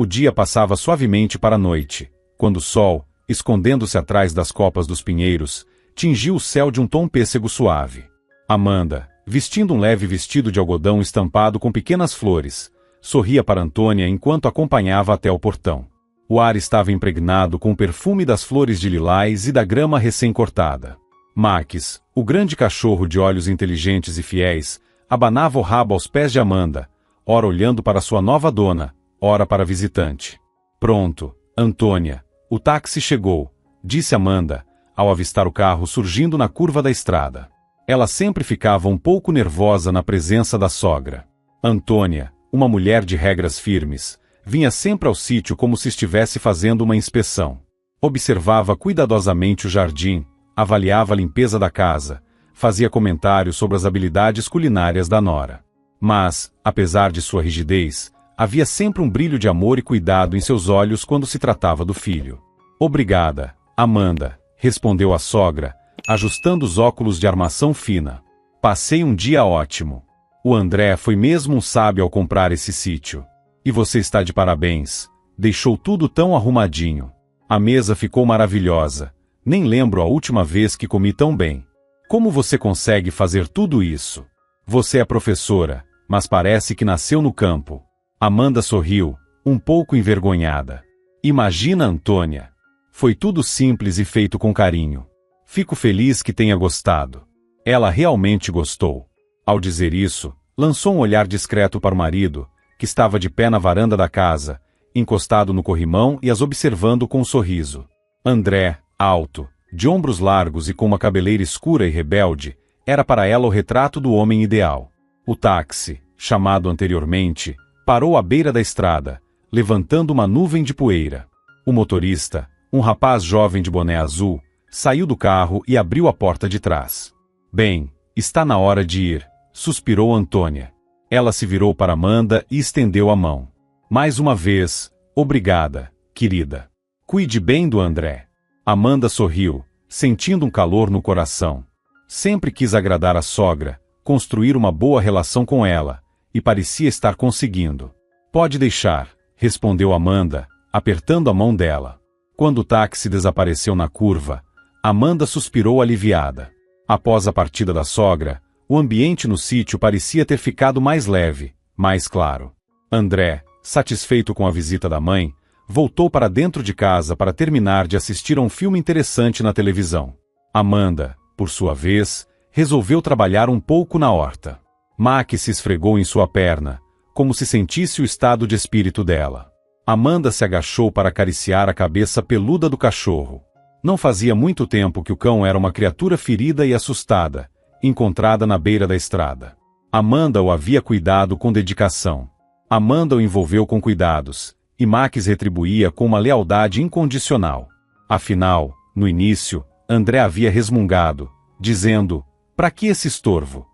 O dia passava suavemente para a noite, quando o sol, escondendo-se atrás das copas dos pinheiros, tingiu o céu de um tom pêssego suave. Amanda, vestindo um leve vestido de algodão estampado com pequenas flores, sorria para Antônia enquanto acompanhava até o portão. O ar estava impregnado com o perfume das flores de lilás e da grama recém-cortada. Max, o grande cachorro de olhos inteligentes e fiéis, abanava o rabo aos pés de Amanda, ora olhando para sua nova dona, ora para a visitante. Pronto, Antônia, o táxi chegou, disse Amanda, ao avistar o carro surgindo na curva da estrada. Ela sempre ficava um pouco nervosa na presença da sogra. Antônia, uma mulher de regras firmes, vinha sempre ao sítio como se estivesse fazendo uma inspeção. Observava cuidadosamente o jardim, avaliava a limpeza da casa, fazia comentários sobre as habilidades culinárias da nora. Mas, apesar de sua rigidez, havia sempre um brilho de amor e cuidado em seus olhos quando se tratava do filho. Obrigada, Amanda, respondeu a sogra, ajustando os óculos de armação fina. Passei um dia ótimo. O André foi mesmo um sábio ao comprar esse sítio. E você está de parabéns. Deixou tudo tão arrumadinho. A mesa ficou maravilhosa. Nem lembro a última vez que comi tão bem. Como você consegue fazer tudo isso? Você é professora, mas parece que nasceu no campo. Amanda sorriu, um pouco envergonhada. Imagina, Antônia. Foi tudo simples e feito com carinho. Fico feliz que tenha gostado. Ela realmente gostou. Ao dizer isso, lançou um olhar discreto para o marido, que estava de pé na varanda da casa, encostado no corrimão e as observando com um sorriso. André, alto, de ombros largos e com uma cabeleira escura e rebelde, era para ela o retrato do homem ideal. O táxi, chamado anteriormente, parou à beira da estrada, levantando uma nuvem de poeira. O motorista, um rapaz jovem de boné azul, saiu do carro e abriu a porta de trás. Bem, está na hora de ir, suspirou Antônia. Ela se virou para Amanda e estendeu a mão. Mais uma vez, obrigada, querida. Cuide bem do André. Amanda sorriu, sentindo um calor no coração. Sempre quis agradar a sogra, construir uma boa relação com ela, e parecia estar conseguindo. Pode deixar, respondeu Amanda, apertando a mão dela. Quando o táxi desapareceu na curva, Amanda suspirou aliviada. Após a partida da sogra, o ambiente no sítio parecia ter ficado mais leve, mais claro. André, satisfeito com a visita da mãe, voltou para dentro de casa para terminar de assistir a um filme interessante na televisão. Amanda, por sua vez, resolveu trabalhar um pouco na horta. Max se esfregou em sua perna, como se sentisse o estado de espírito dela. Amanda se agachou para acariciar a cabeça peluda do cachorro. Não fazia muito tempo que o cão era uma criatura ferida e assustada, encontrada na beira da estrada. Amanda o havia cuidado com dedicação. Amanda o envolveu com cuidados, e Max retribuía com uma lealdade incondicional. Afinal, no início, André havia resmungado, dizendo, "Para que esse estorvo?"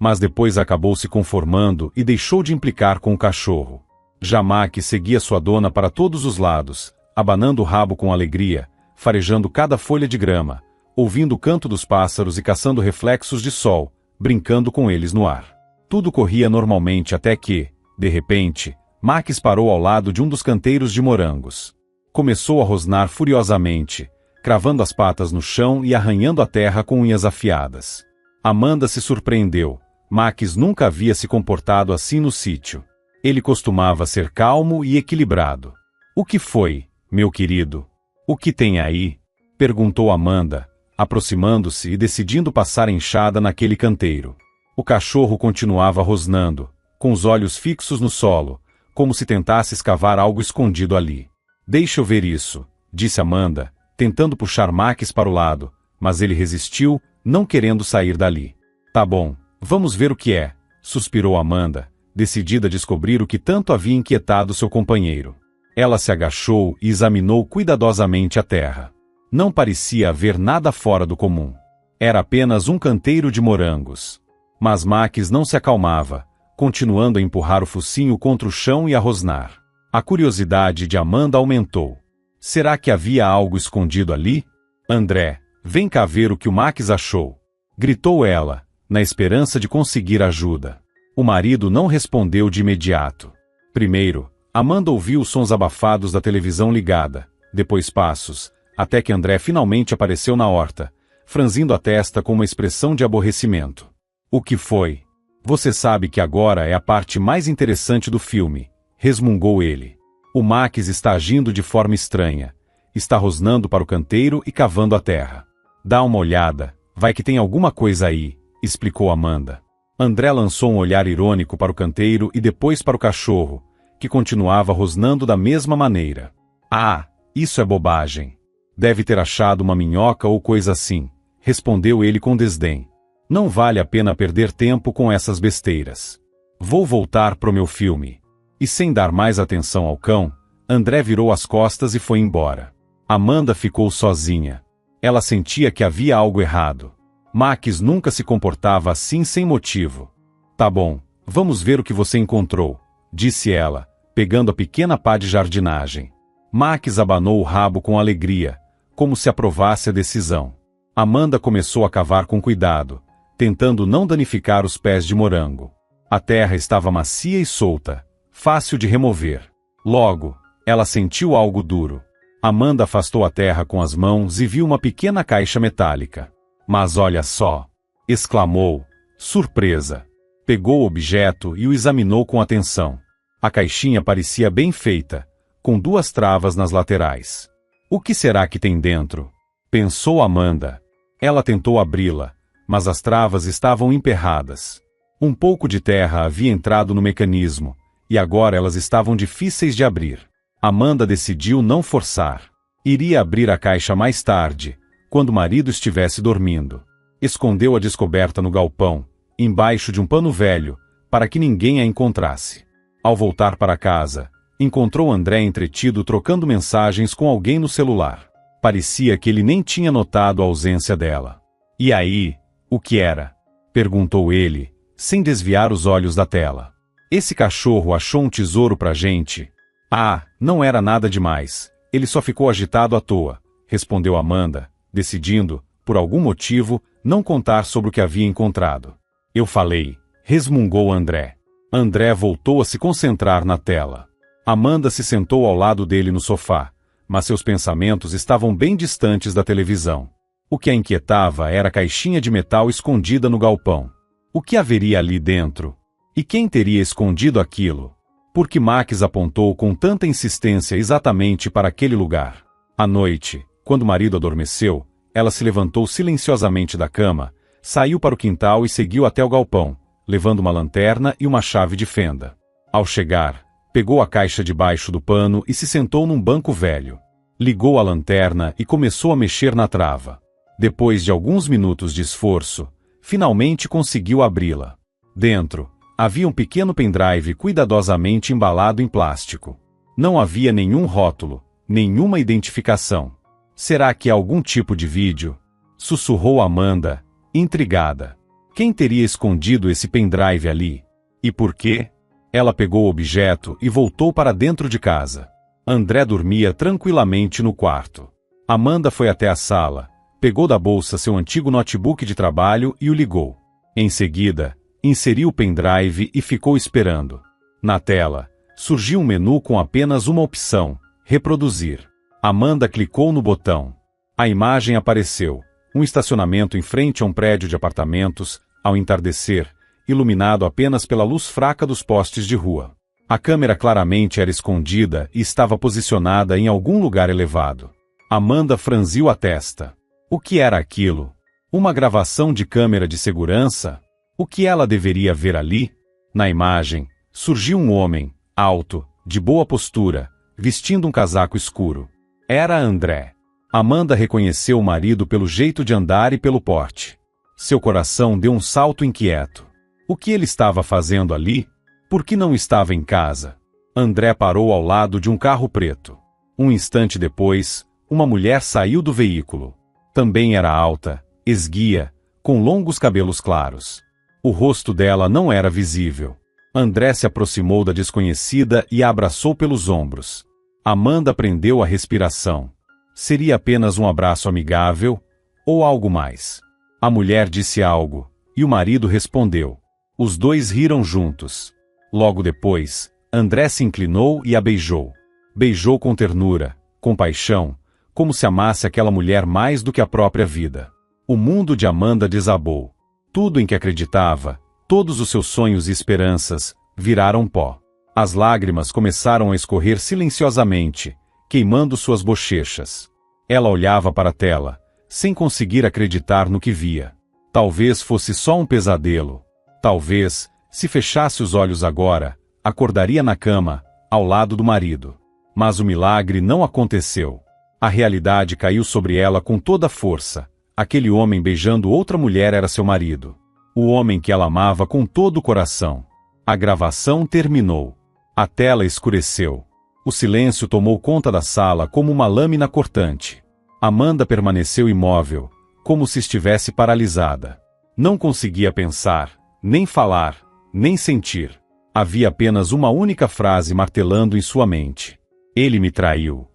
Mas depois acabou se conformando e deixou de implicar com o cachorro. Já Max seguia sua dona para todos os lados, abanando o rabo com alegria, farejando cada folha de grama, ouvindo o canto dos pássaros e caçando reflexos de sol, brincando com eles no ar. Tudo corria normalmente até que, de repente, Max parou ao lado de um dos canteiros de morangos. Começou a rosnar furiosamente, cravando as patas no chão e arranhando a terra com unhas afiadas. Amanda se surpreendeu. Max nunca havia se comportado assim no sítio. Ele costumava ser calmo e equilibrado. "O que foi, meu querido? O que tem aí?" perguntou Amanda, aproximando-se e decidindo passar a enxada naquele canteiro. O cachorro continuava rosnando, com os olhos fixos no solo, como se tentasse escavar algo escondido ali. "Deixa eu ver isso", disse Amanda, tentando puxar Max para o lado, mas ele resistiu, não querendo sair dali. "Tá bom, vamos ver o que é", suspirou Amanda, decidida a descobrir o que tanto havia inquietado seu companheiro. Ela se agachou e examinou cuidadosamente a terra. Não parecia haver nada fora do comum. Era apenas um canteiro de morangos. Mas Max não se acalmava, continuando a empurrar o focinho contra o chão e a rosnar. A curiosidade de Amanda aumentou. Será que havia algo escondido ali? "André, vem cá ver o que o Max achou", gritou ela, na esperança de conseguir ajuda. O marido não respondeu de imediato. Primeiro, Amanda ouviu os sons abafados da televisão ligada, depois passos, até que André finalmente apareceu na horta, franzindo a testa com uma expressão de aborrecimento. O que foi? Você sabe que agora é a parte mais interessante do filme, resmungou ele. O Max está agindo de forma estranha. Está rosnando para o canteiro e cavando a terra. Dá uma olhada, vai que tem alguma coisa aí, explicou Amanda. André lançou um olhar irônico para o canteiro e depois para o cachorro, que continuava rosnando da mesma maneira. Ah, isso é bobagem. Deve ter achado uma minhoca ou coisa assim, respondeu ele com desdém. Não vale a pena perder tempo com essas besteiras. Vou voltar pro meu filme. E sem dar mais atenção ao cão, André virou as costas e foi embora. Amanda ficou sozinha. Ela sentia que havia algo errado. Max nunca se comportava assim sem motivo. Tá bom, vamos ver o que você encontrou, disse ela, pegando a pequena pá de jardinagem. Max abanou o rabo com alegria, como se aprovasse a decisão. Amanda começou a cavar com cuidado, tentando não danificar os pés de morango. A terra estava macia e solta, fácil de remover. Logo, ela sentiu algo duro. Amanda afastou a terra com as mãos e viu uma pequena caixa metálica. Mas olha só! Exclamou, surpresa. Pegou o objeto e o examinou com atenção. A caixinha parecia bem feita, com 2 travas nas laterais. O que será que tem dentro? Pensou Amanda. Ela tentou abri-la, mas as travas estavam emperradas. Um pouco de terra havia entrado no mecanismo, e agora elas estavam difíceis de abrir. Amanda decidiu não forçar. Iria abrir a caixa mais tarde, quando o marido estivesse dormindo. Escondeu a descoberta no galpão, embaixo de um pano velho, para que ninguém a encontrasse. Ao voltar para casa, encontrou André entretido trocando mensagens com alguém no celular. Parecia que ele nem tinha notado a ausência dela. E aí, o que era? Perguntou ele, sem desviar os olhos da tela. Esse cachorro achou um tesouro pra gente. Ah, não era nada demais. Ele só ficou agitado à toa, respondeu Amanda, decidindo, por algum motivo, não contar sobre o que havia encontrado. Eu falei, resmungou André. André voltou a se concentrar na tela. Amanda se sentou ao lado dele no sofá, mas seus pensamentos estavam bem distantes da televisão. O que a inquietava era a caixinha de metal escondida no galpão. O que haveria ali dentro? E quem teria escondido aquilo? Por que Max apontou com tanta insistência exatamente para aquele lugar? À noite, quando o marido adormeceu, ela se levantou silenciosamente da cama, saiu para o quintal e seguiu até o galpão, levando uma lanterna e uma chave de fenda. Ao chegar, pegou a caixa debaixo do pano e se sentou num banco velho. Ligou a lanterna e começou a mexer na trava. Depois de alguns minutos de esforço, finalmente conseguiu abri-la. Dentro, havia um pequeno pendrive cuidadosamente embalado em plástico. Não havia nenhum rótulo, nenhuma identificação. Será que é algum tipo de vídeo? Sussurrou Amanda, intrigada. Quem teria escondido esse pendrive ali? E por quê? Ela pegou o objeto e voltou para dentro de casa. André dormia tranquilamente no quarto. Amanda foi até a sala, pegou da bolsa seu antigo notebook de trabalho e o ligou. Em seguida, inseriu o pendrive e ficou esperando. Na tela, surgiu um menu com apenas uma opção, reproduzir. Amanda clicou no botão. A imagem apareceu, um estacionamento em frente a um prédio de apartamentos, ao entardecer, iluminado apenas pela luz fraca dos postes de rua. A câmera claramente era escondida e estava posicionada em algum lugar elevado. Amanda franziu a testa. O que era aquilo? Uma gravação de câmera de segurança? O que ela deveria ver ali? Na imagem, surgiu um homem, alto, de boa postura, vestindo um casaco escuro. Era André. Amanda reconheceu o marido pelo jeito de andar e pelo porte. Seu coração deu um salto inquieto. O que ele estava fazendo ali? Por que não estava em casa? André parou ao lado de um carro preto. Um instante depois, uma mulher saiu do veículo. Também era alta, esguia, com longos cabelos claros. O rosto dela não era visível. André se aproximou da desconhecida e a abraçou pelos ombros. Amanda prendeu a respiração. Seria apenas um abraço amigável, ou algo mais? A mulher disse algo, e o marido respondeu. Os dois riram juntos. Logo depois, André se inclinou e a beijou. Beijou com ternura, com paixão, como se amasse aquela mulher mais do que a própria vida. O mundo de Amanda desabou. Tudo em que acreditava, todos os seus sonhos e esperanças, viraram pó. As lágrimas começaram a escorrer silenciosamente, queimando suas bochechas. Ela olhava para a tela, sem conseguir acreditar no que via. Talvez fosse só um pesadelo. Talvez, se fechasse os olhos agora, acordaria na cama, ao lado do marido. Mas o milagre não aconteceu. A realidade caiu sobre ela com toda a força. Aquele homem beijando outra mulher era seu marido. O homem que ela amava com todo o coração. A gravação terminou. A tela escureceu. O silêncio tomou conta da sala como uma lâmina cortante. Amanda permaneceu imóvel, como se estivesse paralisada. Não conseguia pensar, nem falar, nem sentir. Havia apenas uma única frase martelando em sua mente. Ele me traiu.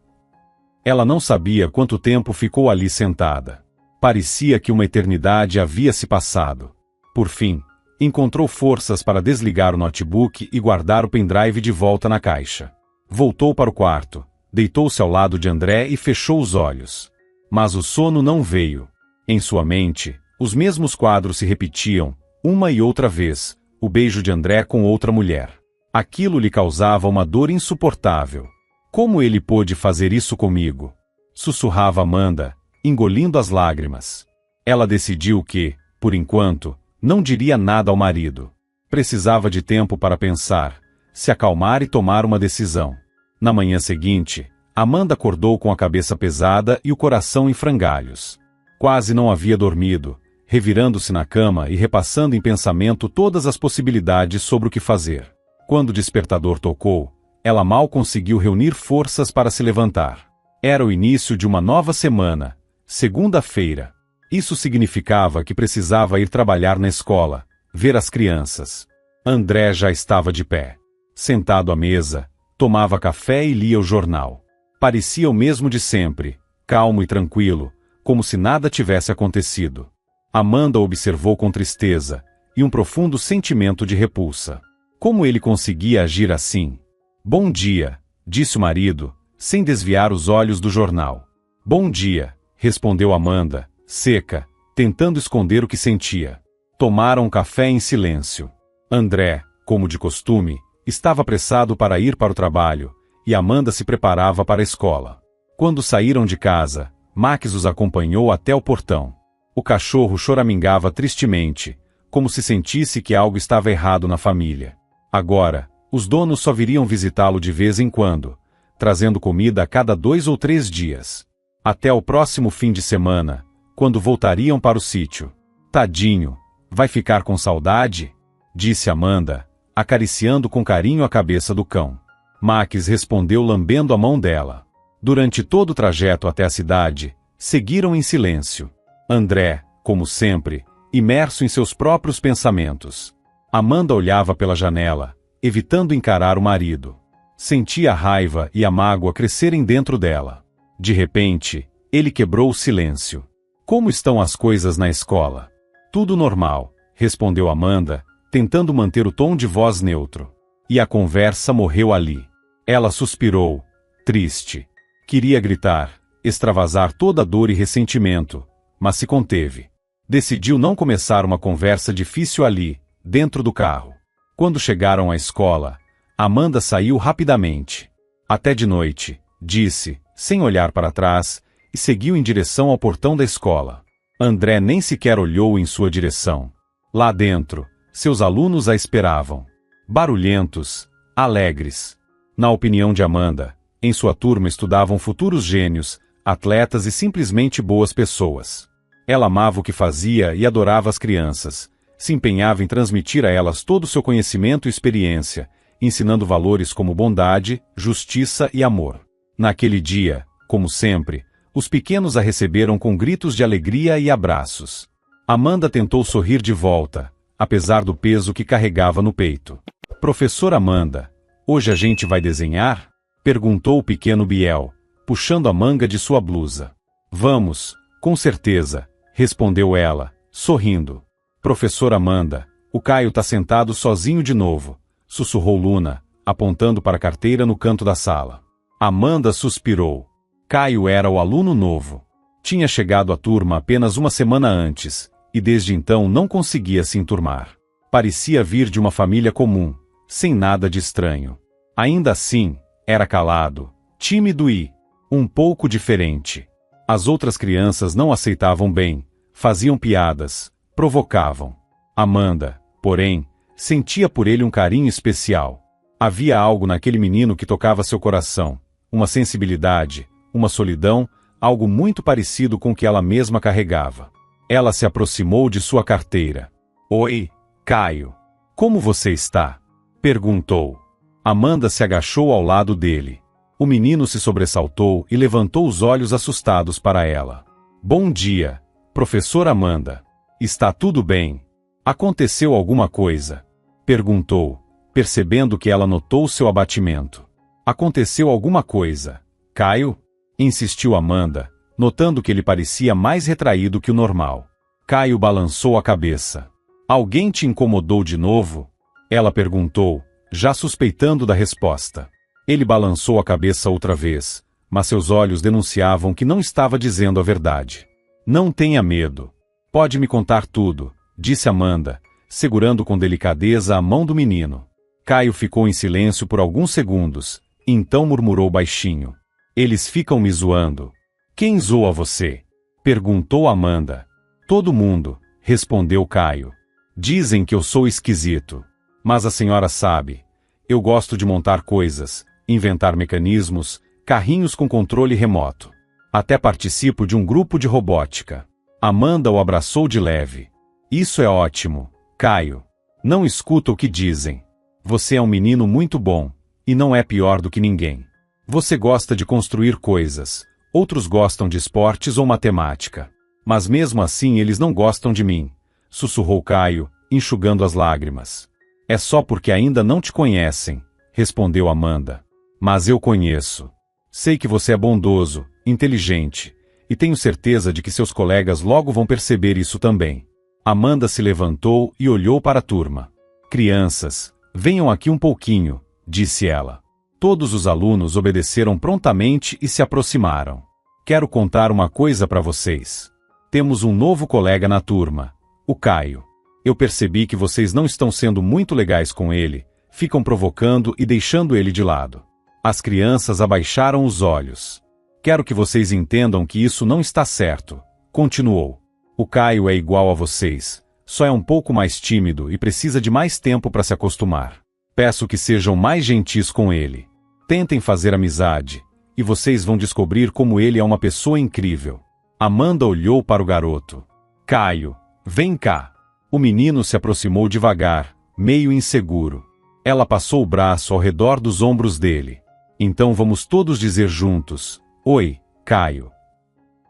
Ela não sabia quanto tempo ficou ali sentada. Parecia que uma eternidade havia se passado. Por fim, encontrou forças para desligar o notebook e guardar o pendrive de volta na caixa. Voltou para o quarto, deitou-se ao lado de André e fechou os olhos. Mas o sono não veio. Em sua mente, os mesmos quadros se repetiam, uma e outra vez, o beijo de André com outra mulher. Aquilo lhe causava uma dor insuportável. Como ele pôde fazer isso comigo? Sussurrava Amanda, engolindo as lágrimas. Ela decidiu que, por enquanto, não diria nada ao marido. Precisava de tempo para pensar, se acalmar e tomar uma decisão. Na manhã seguinte, Amanda acordou com a cabeça pesada e o coração em frangalhos. Quase não havia dormido, revirando-se na cama e repassando em pensamento todas as possibilidades sobre o que fazer. Quando o despertador tocou, ela mal conseguiu reunir forças para se levantar. Era o início de uma nova semana, segunda-feira. Isso significava que precisava ir trabalhar na escola, ver as crianças. André já estava de pé. Sentado à mesa, tomava café e lia o jornal. Parecia o mesmo de sempre, calmo e tranquilo, como se nada tivesse acontecido. Amanda observou com tristeza e um profundo sentimento de repulsa. Como ele conseguia agir assim? Bom dia, disse o marido, sem desviar os olhos do jornal. Bom dia, respondeu Amanda, seca, tentando esconder o que sentia. Tomaram café em silêncio. André, como de costume, estava apressado para ir para o trabalho, e Amanda se preparava para a escola. Quando saíram de casa, Max os acompanhou até o portão. O cachorro choramingava tristemente, como se sentisse que algo estava errado na família. Agora, os donos só viriam visitá-lo de vez em quando, trazendo comida a cada 2 ou 3 dias. Até o próximo fim de semana, quando voltariam para o sítio. Tadinho, vai ficar com saudade? Disse Amanda, acariciando com carinho a cabeça do cão. Max respondeu lambendo a mão dela. Durante todo o trajeto até a cidade, seguiram em silêncio. André, como sempre, imerso em seus próprios pensamentos. Amanda olhava pela janela, evitando encarar o marido. Sentia a raiva e a mágoa crescerem dentro dela. De repente, ele quebrou o silêncio. Como estão as coisas na escola? Tudo normal, respondeu Amanda, tentando manter o tom de voz neutro. E a conversa morreu ali. Ela suspirou, triste. Queria gritar, extravasar toda a dor e ressentimento, mas se conteve. Decidiu não começar uma conversa difícil ali, dentro do carro. Quando chegaram à escola, Amanda saiu rapidamente. Até de noite, disse, sem olhar para trás, e seguiu em direção ao portão da escola. André nem sequer olhou em sua direção. Lá dentro, seus alunos a esperavam. Barulhentos, alegres. Na opinião de Amanda, em sua turma estudavam futuros gênios, atletas e simplesmente boas pessoas. Ela amava o que fazia e adorava as crianças. Se empenhava em transmitir a elas todo o seu conhecimento e experiência, ensinando valores como bondade, justiça e amor. Naquele dia, como sempre, os pequenos a receberam com gritos de alegria e abraços. Amanda tentou sorrir de volta, apesar do peso que carregava no peito. Professora Amanda, hoje a gente vai desenhar? Perguntou o pequeno Biel, puxando a manga de sua blusa. Vamos, com certeza, respondeu ela, sorrindo. Professora Amanda, o Caio tá sentado sozinho de novo, sussurrou Luna, apontando para a carteira no canto da sala. Amanda suspirou. Caio era o aluno novo. Tinha chegado à turma apenas uma semana antes, e desde então não conseguia se enturmar. Parecia vir de uma família comum, sem nada de estranho. Ainda assim, era calado, tímido e um pouco diferente. As outras crianças não aceitavam bem, faziam piadas, provocavam. Amanda, porém, sentia por ele um carinho especial. Havia algo naquele menino que tocava seu coração, uma sensibilidade, uma solidão, algo muito parecido com o que ela mesma carregava. Ela se aproximou de sua carteira. Oi, Caio. Como você está? Perguntou. Amanda se agachou ao lado dele. O menino se sobressaltou e levantou os olhos assustados para ela. Bom dia, professora Amanda. Está tudo bem? Aconteceu alguma coisa? Perguntou, percebendo que ela notou seu abatimento. Aconteceu alguma coisa, Caio? Insistiu Amanda, notando que ele parecia mais retraído que o normal. Caio balançou a cabeça. Alguém te incomodou de novo? Ela perguntou, já suspeitando da resposta. Ele balançou a cabeça outra vez, mas seus olhos denunciavam que não estava dizendo a verdade. Não tenha medo. Pode me contar tudo, disse Amanda, segurando com delicadeza a mão do menino. Caio ficou em silêncio por alguns segundos, e então murmurou baixinho. Eles ficam me zoando. Quem zoa você? Perguntou Amanda. Todo mundo, respondeu Caio. Dizem que eu sou esquisito. Mas a senhora sabe. Eu gosto de montar coisas, inventar mecanismos, carrinhos com controle remoto. Até participo de um grupo de robótica. Amanda o abraçou de leve. Isso é ótimo, Caio. Não escuta o que dizem. Você é um menino muito bom, e não é pior do que ninguém. Você gosta de construir coisas, outros gostam de esportes ou matemática. Mas mesmo assim eles não gostam de mim, sussurrou Caio, enxugando as lágrimas. É só porque ainda não te conhecem, respondeu Amanda. Mas eu conheço. Sei que você é bondoso, inteligente, e tenho certeza de que seus colegas logo vão perceber isso também. Amanda se levantou e olhou para a turma. Crianças, venham aqui um pouquinho, disse ela. Todos os alunos obedeceram prontamente e se aproximaram. Quero contar uma coisa para vocês. Temos um novo colega na turma, o Caio. Eu percebi que vocês não estão sendo muito legais com ele, ficam provocando e deixando ele de lado. As crianças abaixaram os olhos. Quero que vocês entendam que isso não está certo, continuou. O Caio é igual a vocês, só é um pouco mais tímido e precisa de mais tempo para se acostumar. Peço que sejam mais gentis com ele. Tentem fazer amizade, e vocês vão descobrir como ele é uma pessoa incrível. Amanda olhou para o garoto. Caio, vem cá. O menino se aproximou devagar, meio inseguro. Ela passou o braço ao redor dos ombros dele. Então vamos todos dizer juntos, oi, Caio.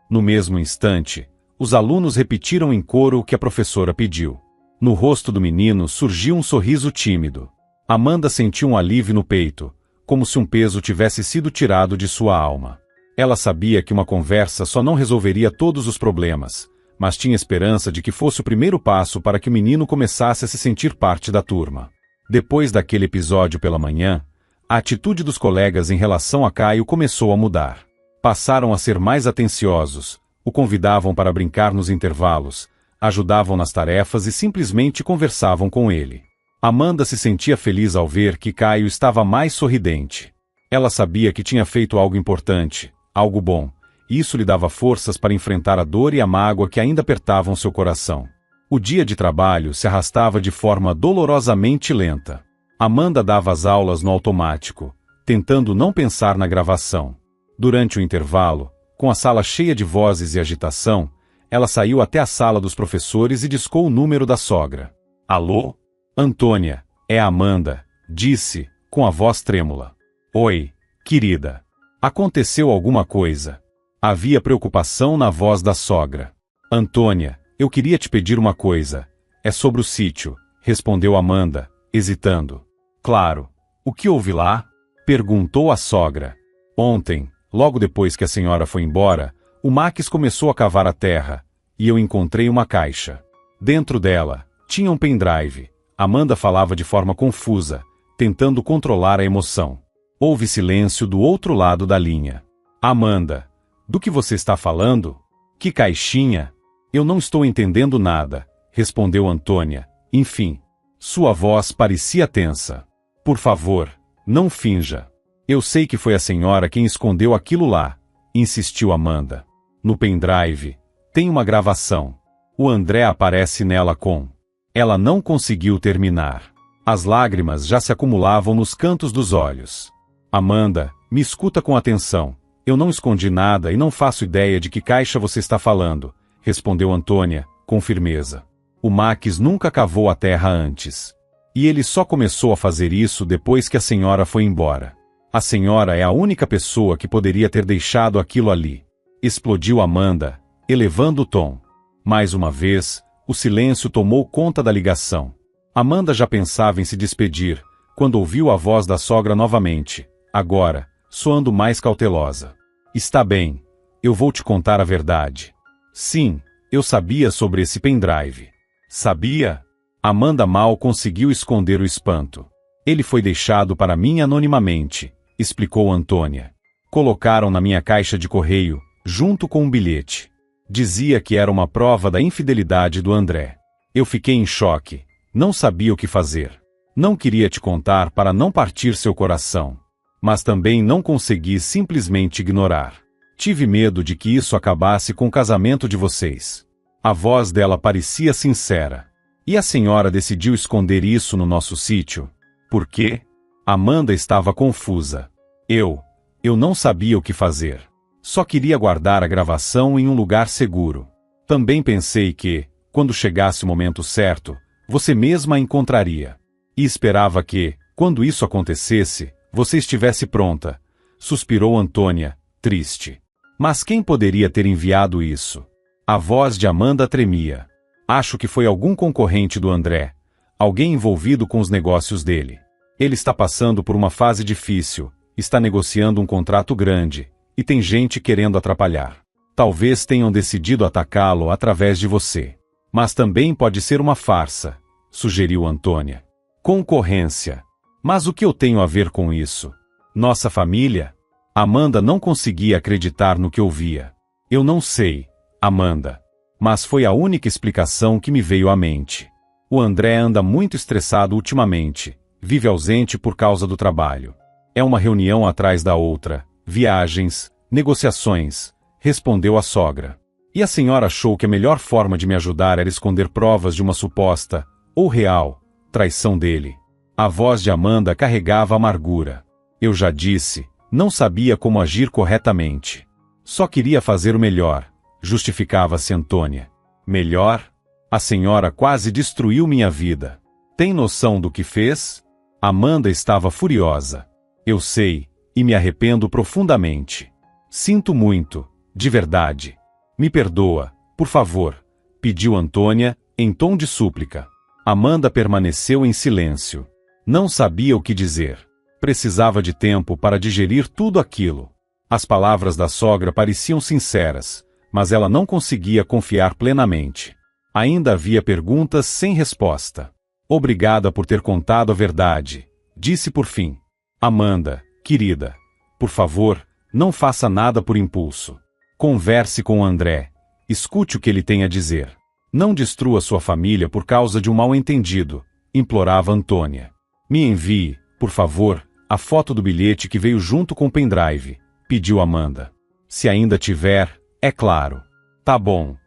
No mesmo instante, os alunos repetiram em coro o que a professora pediu. No rosto do menino surgiu um sorriso tímido. Amanda sentiu um alívio no peito, como se um peso tivesse sido tirado de sua alma. Ela sabia que uma conversa só não resolveria todos os problemas, mas tinha esperança de que fosse o primeiro passo para que o menino começasse a se sentir parte da turma. Depois daquele episódio pela manhã, a atitude dos colegas em relação a Caio começou a mudar. Passaram a ser mais atenciosos, o convidavam para brincar nos intervalos, ajudavam nas tarefas e simplesmente conversavam com ele. Amanda se sentia feliz ao ver que Caio estava mais sorridente. Ela sabia que tinha feito algo importante, algo bom, e isso lhe dava forças para enfrentar a dor e a mágoa que ainda apertavam seu coração. O dia de trabalho se arrastava de forma dolorosamente lenta. Amanda dava as aulas no automático, tentando não pensar na gravação. Durante o intervalo, com a sala cheia de vozes e agitação, ela saiu até a sala dos professores e discou o número da sogra. Alô? Antônia, é a Amanda, disse, com a voz trêmula. Oi, querida. Aconteceu alguma coisa? Havia preocupação na voz da sogra. Antônia, eu queria te pedir uma coisa. É sobre o sítio, respondeu Amanda, hesitando. Claro. O que houve lá? Perguntou a sogra. Ontem, logo depois que a senhora foi embora, o Max começou a cavar a terra, e eu encontrei uma caixa. Dentro dela, tinha um pendrive. Amanda falava de forma confusa, tentando controlar a emoção. Houve silêncio do outro lado da linha. Amanda, do que você está falando? Que caixinha? Eu não estou entendendo nada, respondeu Antônia. Enfim, sua voz parecia tensa. Por favor, não finja. Eu sei que foi a senhora quem escondeu aquilo lá, insistiu Amanda. No pendrive, tem uma gravação. O André aparece nela com... Ela não conseguiu terminar. As lágrimas já se acumulavam nos cantos dos olhos. Amanda, me escuta com atenção. Eu não escondi nada e não faço ideia de que caixa você está falando, respondeu Antônia, com firmeza. O Max nunca cavou a terra antes. E ele só começou a fazer isso depois que a senhora foi embora. A senhora é a única pessoa que poderia ter deixado aquilo ali. Explodiu Amanda, elevando o tom. Mais uma vez, o silêncio tomou conta da ligação. Amanda já pensava em se despedir, quando ouviu a voz da sogra novamente, agora, soando mais cautelosa. Está bem, eu vou te contar a verdade. Sim, eu sabia sobre esse pendrive. Sabia? Amanda mal conseguiu esconder o espanto. Ele foi deixado para mim anonimamente, explicou Antônia. Colocaram na minha caixa de correio, junto com um bilhete. Dizia que era uma prova da infidelidade do André. Eu fiquei em choque, não sabia o que fazer. Não queria te contar para não partir seu coração. Mas também não consegui simplesmente ignorar. Tive medo de que isso acabasse com o casamento de vocês. A voz dela parecia sincera. E a senhora decidiu esconder isso no nosso sítio? Por quê? Amanda estava confusa. Eu não sabia o que fazer. Só queria guardar a gravação em um lugar seguro. Também pensei que, quando chegasse o momento certo, você mesma a encontraria. E esperava que, quando isso acontecesse, você estivesse pronta, suspirou Antônia, triste. Mas quem poderia ter enviado isso? A voz de Amanda tremia. Acho que foi algum concorrente do André, alguém envolvido com os negócios dele. Ele está passando por uma fase difícil, está negociando um contrato grande, e tem gente querendo atrapalhar. Talvez tenham decidido atacá-lo através de você. Mas também pode ser uma farsa, sugeriu Antônia. Concorrência. Mas o que eu tenho a ver com isso? Nossa família? Amanda não conseguia acreditar no que ouvia. Eu não sei, Amanda. Mas foi a única explicação que me veio à mente. O André anda muito estressado ultimamente, vive ausente por causa do trabalho. É uma reunião atrás da outra, viagens, negociações, respondeu a sogra. E a senhora achou que a melhor forma de me ajudar era esconder provas de uma suposta, ou real, traição dele. A voz de Amanda carregava amargura. Eu já disse, não sabia como agir corretamente. Só queria fazer o melhor, justificava-se Antônia. Melhor? A senhora quase destruiu minha vida. Tem noção do que fez? Amanda estava furiosa. Eu sei, e me arrependo profundamente. Sinto muito, de verdade. Me perdoa, por favor, pediu Antônia, em tom de súplica. Amanda permaneceu em silêncio. Não sabia o que dizer. Precisava de tempo para digerir tudo aquilo. As palavras da sogra pareciam sinceras, mas ela não conseguia confiar plenamente. Ainda havia perguntas sem resposta. Obrigada por ter contado a verdade, disse por fim. Amanda, querida, por favor, não faça nada por impulso. Converse com o André. Escute o que ele tem a dizer. Não destrua sua família por causa de um mal-entendido, implorava Antônia. Me envie, por favor, a foto do bilhete que veio junto com o pendrive, pediu Amanda. Se ainda tiver, é claro. Tá bom,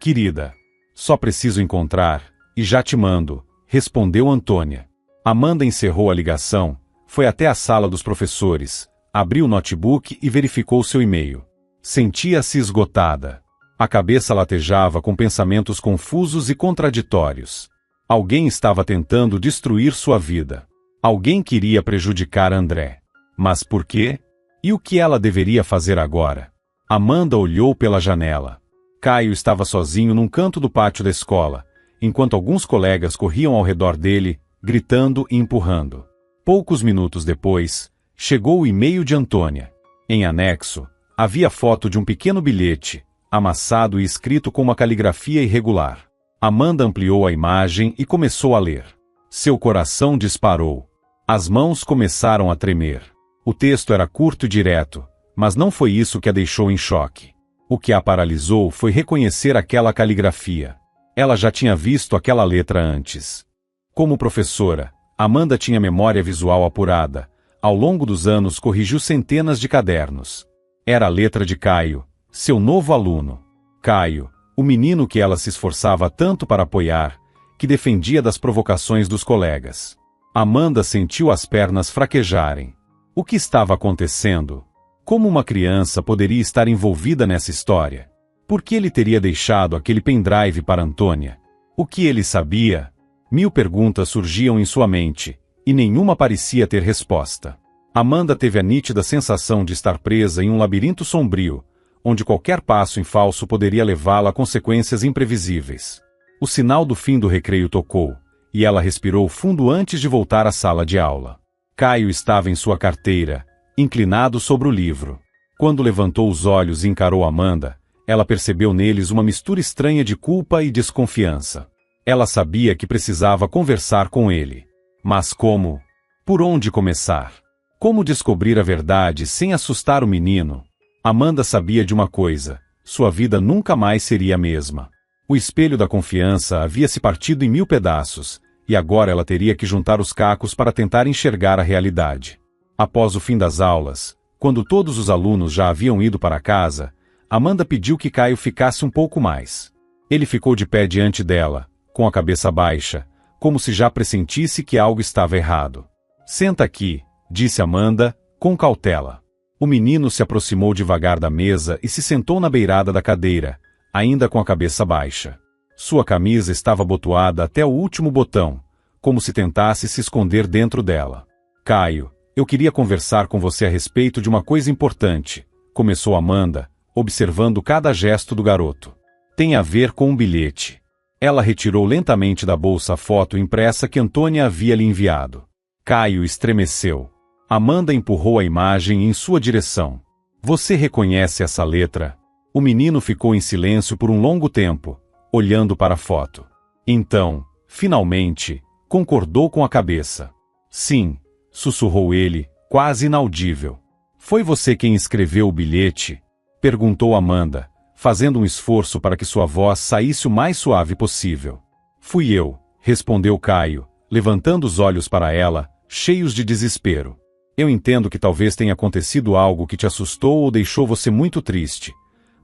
querida. Só preciso encontrar, e já te mando, respondeu Antônia. Amanda encerrou a ligação, foi até a sala dos professores, abriu o notebook e verificou seu e-mail. Sentia-se esgotada. A cabeça latejava com pensamentos confusos e contraditórios. Alguém estava tentando destruir sua vida. Alguém queria prejudicar André. Mas por quê? E o que ela deveria fazer agora? Amanda olhou pela janela. Caio estava sozinho num canto do pátio da escola, enquanto alguns colegas corriam ao redor dele, gritando e empurrando. Poucos minutos depois, chegou o e-mail de Antônia. Em anexo, havia foto de um pequeno bilhete, amassado e escrito com uma caligrafia irregular. Amanda ampliou a imagem e começou a ler. Seu coração disparou. As mãos começaram a tremer. O texto era curto e direto, mas não foi isso que a deixou em choque. O que a paralisou foi reconhecer aquela caligrafia. Ela já tinha visto aquela letra antes. Como professora, Amanda tinha memória visual apurada. Ao longo dos anos corrigiu centenas de cadernos. Era a letra de Caio, seu novo aluno. Caio, o menino que ela se esforçava tanto para apoiar, que defendia das provocações dos colegas. Amanda sentiu as pernas fraquejarem. O que estava acontecendo? Como uma criança poderia estar envolvida nessa história? Por que ele teria deixado aquele pendrive para Antônia? O que ele sabia? 1000 perguntas surgiam em sua mente, e nenhuma parecia ter resposta. Amanda teve a nítida sensação de estar presa em um labirinto sombrio, onde qualquer passo em falso poderia levá-la a consequências imprevisíveis. O sinal do fim do recreio tocou, e ela respirou fundo antes de voltar à sala de aula. Caio estava em sua carteira, inclinado sobre o livro. Quando levantou os olhos e encarou Amanda, ela percebeu neles uma mistura estranha de culpa e desconfiança. Ela sabia que precisava conversar com ele. Mas como? Por onde começar? Como descobrir a verdade sem assustar o menino? Amanda sabia de uma coisa: sua vida nunca mais seria a mesma. O espelho da confiança havia se partido em 1000 pedaços, e agora ela teria que juntar os cacos para tentar enxergar a realidade. Após o fim das aulas, quando todos os alunos já haviam ido para casa, Amanda pediu que Caio ficasse um pouco mais. Ele ficou de pé diante dela, com a cabeça baixa, como se já pressentisse que algo estava errado. Senta aqui, disse Amanda, com cautela. O menino se aproximou devagar da mesa e se sentou na beirada da cadeira, ainda com a cabeça baixa. Sua camisa estava abotoada até o último botão, como se tentasse se esconder dentro dela. Caio, eu queria conversar com você a respeito de uma coisa importante, começou Amanda, observando cada gesto do garoto. Tem a ver com um bilhete. Ela retirou lentamente da bolsa a foto impressa que Antônia havia lhe enviado. Caio estremeceu. Amanda empurrou a imagem em sua direção. Você reconhece essa letra? O menino ficou em silêncio por um longo tempo, olhando para a foto. Então, finalmente, concordou com a cabeça. Sim, sussurrou ele, quase inaudível. Foi você quem escreveu o bilhete? Perguntou Amanda, fazendo um esforço para que sua voz saísse o mais suave possível. Fui eu, respondeu Caio, levantando os olhos para ela, cheios de desespero. Eu entendo que talvez tenha acontecido algo que te assustou ou deixou você muito triste,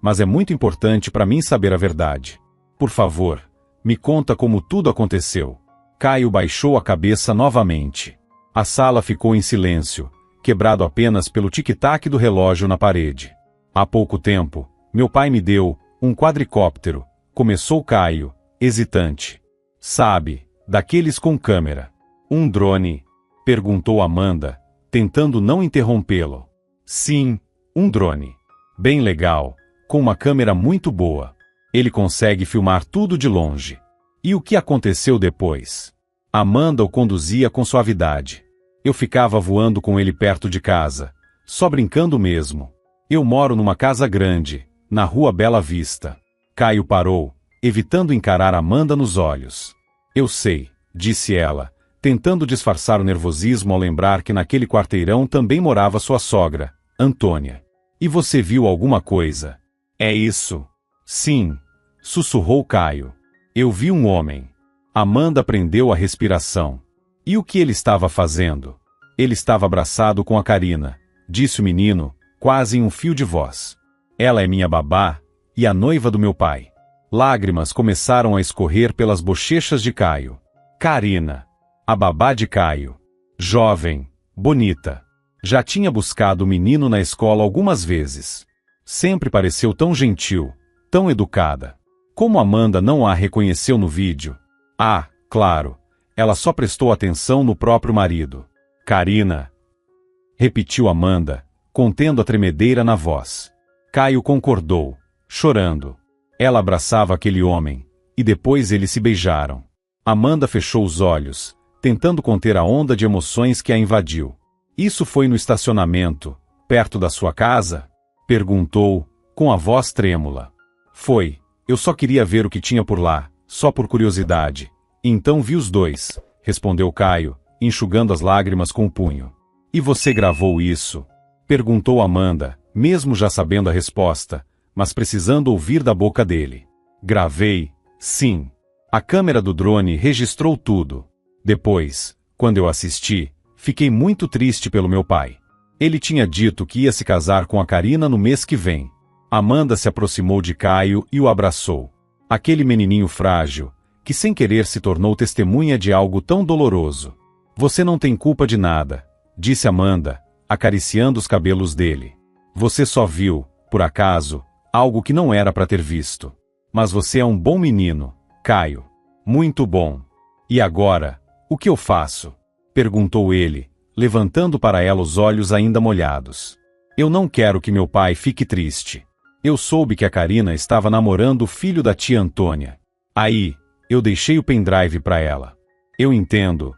mas é muito importante para mim saber a verdade. Por favor, me conta como tudo aconteceu. Caio baixou a cabeça novamente. A sala ficou em silêncio, quebrado apenas pelo tic-tac do relógio na parede. Há pouco tempo, meu pai me deu um quadricóptero, começou Caio, hesitante. Sabe, daqueles com câmera. Um drone? Perguntou Amanda, tentando não interrompê-lo. Sim, um drone. Bem legal, com uma câmera muito boa. Ele consegue filmar tudo de longe. E o que aconteceu depois? Amanda o conduzia com suavidade. Eu ficava voando com ele perto de casa, só brincando mesmo. Eu moro numa casa grande, na rua Bela Vista. Caio parou, evitando encarar Amanda nos olhos. Eu sei, disse ela, tentando disfarçar o nervosismo ao lembrar que naquele quarteirão também morava sua sogra, Antônia. E você viu alguma coisa? É isso? Sim, sussurrou Caio. Eu vi um homem. Amanda prendeu a respiração. E o que ele estava fazendo? Ele estava abraçado com a Karina, disse o menino, quase em um fio de voz. Ela é minha babá, e a noiva do meu pai. Lágrimas começaram a escorrer pelas bochechas de Caio. Karina. A babá de Caio. Jovem, bonita. Já tinha buscado o menino na escola algumas vezes. Sempre pareceu tão gentil, tão educada. Como Amanda não a reconheceu no vídeo? Ah, claro, ela só prestou atenção no próprio marido. Karina. Repetiu Amanda, contendo a tremedeira na voz. Caio concordou, chorando. Ela abraçava aquele homem, e depois eles se beijaram. Amanda fechou os olhos, tentando conter a onda de emoções que a invadiu. Isso foi no estacionamento, perto da sua casa? Perguntou, com a voz trêmula. Foi, eu só queria ver o que tinha por lá, só por curiosidade. Então vi os dois, respondeu Caio, enxugando as lágrimas com o punho. E você gravou isso? Perguntou Amanda, mesmo já sabendo a resposta, mas precisando ouvir da boca dele. Gravei, sim. A câmera do drone registrou tudo. Depois, quando eu assisti, fiquei muito triste pelo meu pai. Ele tinha dito que ia se casar com a Karina no mês que vem. Amanda se aproximou de Caio e o abraçou. Aquele menininho frágil, que sem querer se tornou testemunha de algo tão doloroso. Você não tem culpa de nada, disse Amanda, acariciando os cabelos dele. Você só viu, por acaso, algo que não era para ter visto. Mas você é um bom menino, Caio. Muito bom. E agora, o que eu faço? Perguntou ele, levantando para ela os olhos ainda molhados. Eu não quero que meu pai fique triste. Eu soube que a Karina estava namorando o filho da tia Antônia. Aí, eu deixei o pendrive para ela. Eu entendo,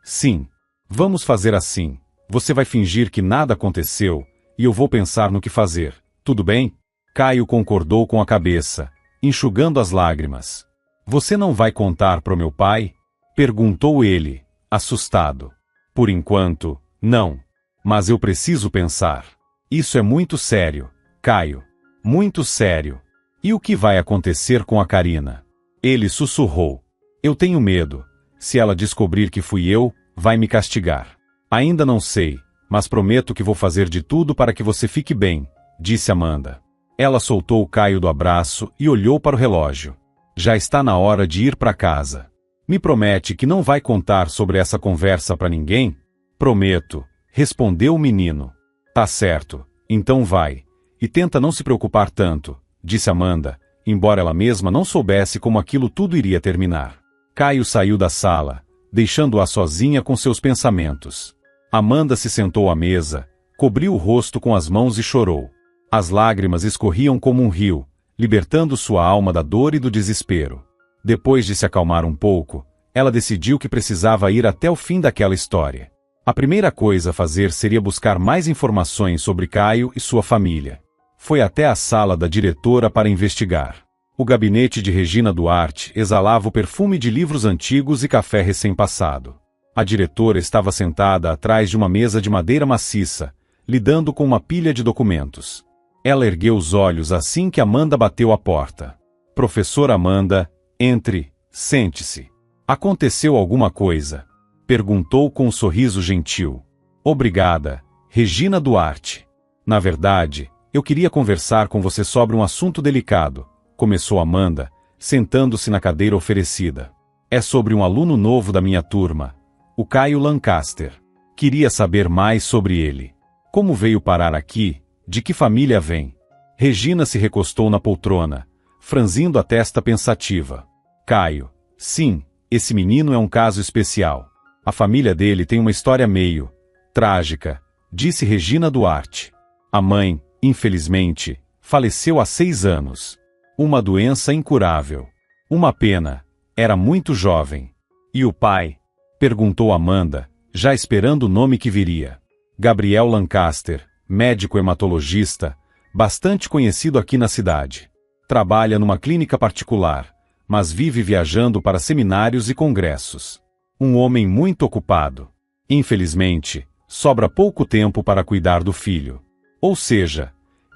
sim. Vamos fazer assim. Você vai fingir que nada aconteceu, e eu vou pensar no que fazer, tudo bem? Caio concordou com a cabeça, enxugando as lágrimas. Você não vai contar pro meu pai? Perguntou ele, assustado. Por enquanto, não. Mas eu preciso pensar. Isso é muito sério, Caio. Muito sério. E o que vai acontecer com a Karina? Ele sussurrou. Eu tenho medo. Se ela descobrir que fui eu, vai me castigar. Ainda não sei, mas prometo que vou fazer de tudo para que você fique bem, disse Amanda. Ela soltou o Caio do abraço e olhou para o relógio. Já está na hora de ir para casa. Me promete que não vai contar sobre essa conversa para ninguém? Prometo, respondeu o menino. Tá certo, então vai. E tenta não se preocupar tanto, disse Amanda, embora ela mesma não soubesse como aquilo tudo iria terminar. Caio saiu da sala, deixando-a sozinha com seus pensamentos. Amanda se sentou à mesa, cobriu o rosto com as mãos e chorou. As lágrimas escorriam como um rio, libertando sua alma da dor e do desespero. Depois de se acalmar um pouco, ela decidiu que precisava ir até o fim daquela história. A primeira coisa a fazer seria buscar mais informações sobre Caio e sua família. Foi até a sala da diretora para investigar. O gabinete de Regina Duarte exalava o perfume de livros antigos e café recém-passado. A diretora estava sentada atrás de uma mesa de madeira maciça, lidando com uma pilha de documentos. Ela ergueu os olhos assim que Amanda bateu à porta. Professora Amanda, entre, sente-se. Aconteceu alguma coisa? Perguntou com um sorriso gentil. Obrigada, Regina Duarte. Na verdade, eu queria conversar com você sobre um assunto delicado, começou Amanda, sentando-se na cadeira oferecida. É sobre um aluno novo da minha turma, o Caio Lancaster. Queria saber mais sobre ele. Como veio parar aqui? De que família vem? Regina se recostou na poltrona, franzindo a testa pensativa. Caio. Sim, esse menino é um caso especial. A família dele tem uma história meio trágica, disse Regina Duarte. A mãe, infelizmente, faleceu há 6 anos. Uma doença incurável. Uma pena. Era muito jovem. E o pai? Perguntou Amanda, já esperando o nome que viria. Gabriel Lancaster, médico hematologista, bastante conhecido aqui na cidade. Trabalha numa clínica particular, mas vive viajando para seminários e congressos. Um homem muito ocupado. Infelizmente, sobra pouco tempo para cuidar do filho. Ou seja,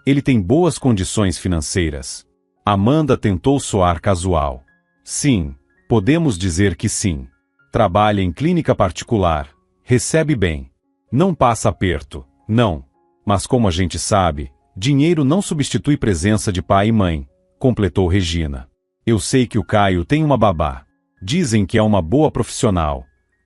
ele tem boas condições financeiras. Amanda tentou soar casual. Sim, podemos dizer que sim. Trabalha em clínica particular, recebe bem. Não passa aperto, não. Mas como a gente sabe, dinheiro não substitui presença de pai e mãe, completou Regina. Eu sei que o Caio tem uma babá. Dizem que é uma boa profissional.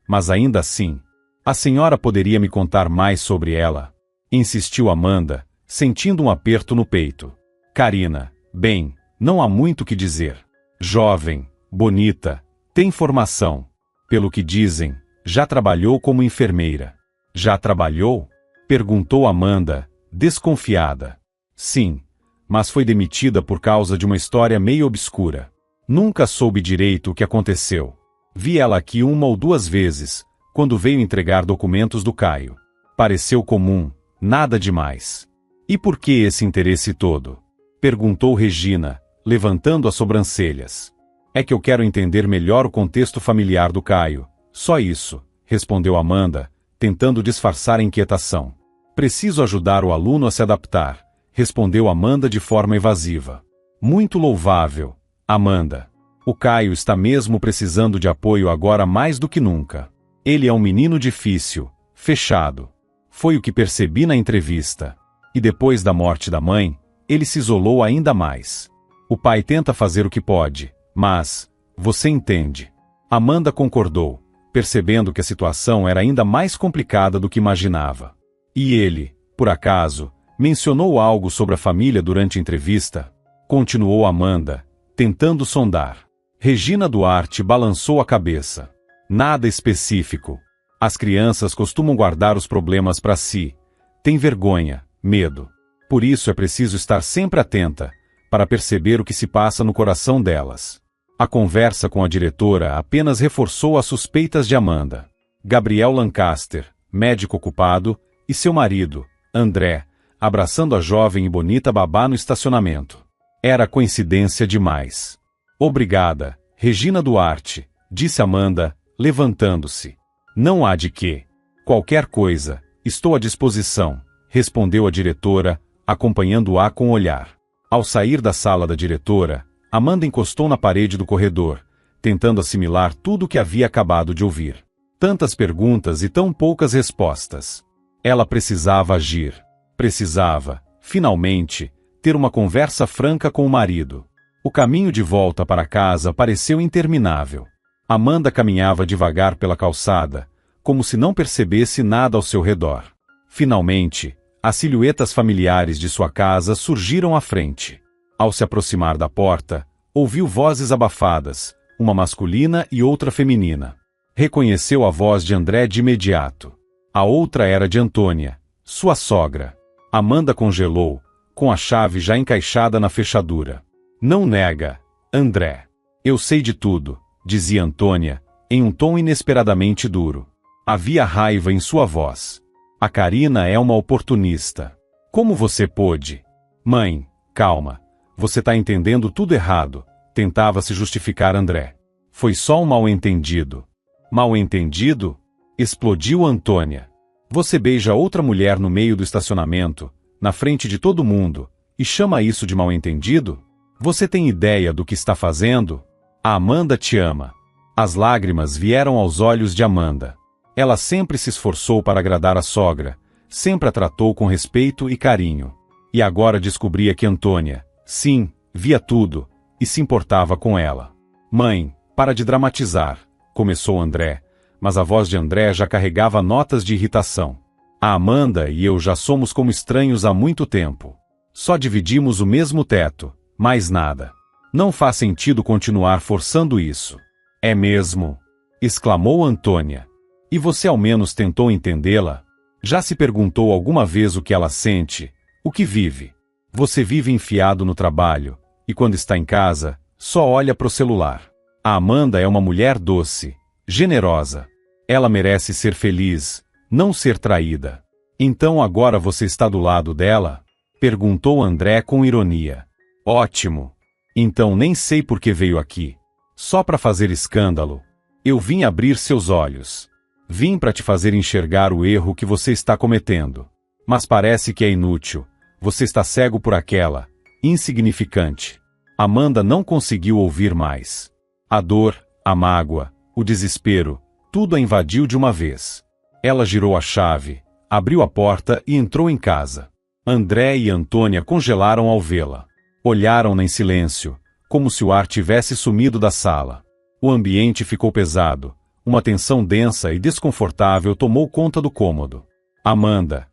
Mas ainda assim, a senhora poderia me contar mais sobre ela? Insistiu Amanda, sentindo um aperto no peito. Karina, bem, não há muito o que dizer. Jovem, bonita, tem formação. Pelo que dizem, já trabalhou como enfermeira. Já trabalhou? Perguntou Amanda, desconfiada. Sim, mas foi demitida por causa de uma história meio obscura. Nunca soube direito o que aconteceu. Vi ela aqui 1 ou 2 vezes, quando veio entregar documentos do Caio. Pareceu comum, nada demais. E por que esse interesse todo? Perguntou Regina, levantando as sobrancelhas. É que eu quero entender melhor o contexto familiar do Caio. Só isso, respondeu Amanda, tentando disfarçar a inquietação. Preciso ajudar o aluno a se adaptar, respondeu Amanda de forma evasiva. Muito louvável, Amanda. O Caio está mesmo precisando de apoio agora mais do que nunca. Ele é um menino difícil, fechado. Foi o que percebi na entrevista. E depois da morte da mãe, ele se isolou ainda mais. O pai tenta fazer o que pode, mas, você entende. Amanda concordou, percebendo que a situação era ainda mais complicada do que imaginava. E ele, por acaso, mencionou algo sobre a família durante a entrevista? Continuou Amanda, tentando sondar. Regina Duarte balançou a cabeça. Nada específico. As crianças costumam guardar os problemas para si. Têm vergonha, medo. Por isso é preciso estar sempre atenta, para perceber o que se passa no coração delas. A conversa com a diretora apenas reforçou as suspeitas de Amanda. Gabriel Lancaster, médico ocupado, e seu marido, André, abraçando a jovem e bonita babá no estacionamento. Era coincidência demais. Obrigada, Regina Duarte, disse Amanda, levantando-se. Não há de quê. Qualquer coisa, estou à disposição, respondeu a diretora, acompanhando-a com o olhar. Ao sair da sala da diretora, Amanda encostou na parede do corredor, tentando assimilar tudo o que havia acabado de ouvir. Tantas perguntas e tão poucas respostas. Ela precisava agir. Precisava, finalmente, ter uma conversa franca com o marido. O caminho de volta para casa pareceu interminável. Amanda caminhava devagar pela calçada, como se não percebesse nada ao seu redor. Finalmente, as silhuetas familiares de sua casa surgiram à frente. Ao se aproximar da porta, ouviu vozes abafadas, uma masculina e outra feminina. Reconheceu a voz de André de imediato. A outra era de Antônia, sua sogra. Amanda congelou, com a chave já encaixada na fechadura. Não nega, André. Eu sei de tudo, dizia Antônia, em um tom inesperadamente duro. Havia raiva em sua voz. A Karina é uma oportunista. Como você pôde? Mãe, calma. Você tá entendendo tudo errado, tentava se justificar André. Foi só um mal-entendido. Mal-entendido? Explodiu Antônia. Você beija outra mulher no meio do estacionamento, na frente de todo mundo, e chama isso de mal-entendido? Você tem ideia do que está fazendo? A Amanda te ama. As lágrimas vieram aos olhos de Amanda. Ela sempre se esforçou para agradar a sogra, sempre a tratou com respeito e carinho. E agora descobria que Antônia, sim, via tudo, e se importava com ela. Mãe, para de dramatizar, começou André, mas a voz de André já carregava notas de irritação. A Amanda e eu já somos como estranhos há muito tempo. Só dividimos o mesmo teto, mais nada. Não faz sentido continuar forçando isso. É mesmo? Exclamou Antônia. E você ao menos tentou entendê-la? Já se perguntou alguma vez o que ela sente, o que vive? Você vive enfiado no trabalho, e quando está em casa, só olha pro celular. A Amanda é uma mulher doce, generosa. Ela merece ser feliz, não ser traída. Então agora você está do lado dela? Perguntou André com ironia. Ótimo. Então nem sei por que veio aqui. Só para fazer escândalo. Eu vim abrir seus olhos. Vim para te fazer enxergar o erro que você está cometendo. Mas parece que é inútil. Você está cego por aquela, insignificante. Amanda não conseguiu ouvir mais. A dor, a mágoa, o desespero, tudo a invadiu de uma vez. Ela girou a chave, abriu a porta e entrou em casa. André e Antônia congelaram ao vê-la. Olharam-na em silêncio, como se o ar tivesse sumido da sala. O ambiente ficou pesado. Uma tensão densa e desconfortável tomou conta do cômodo. Amanda,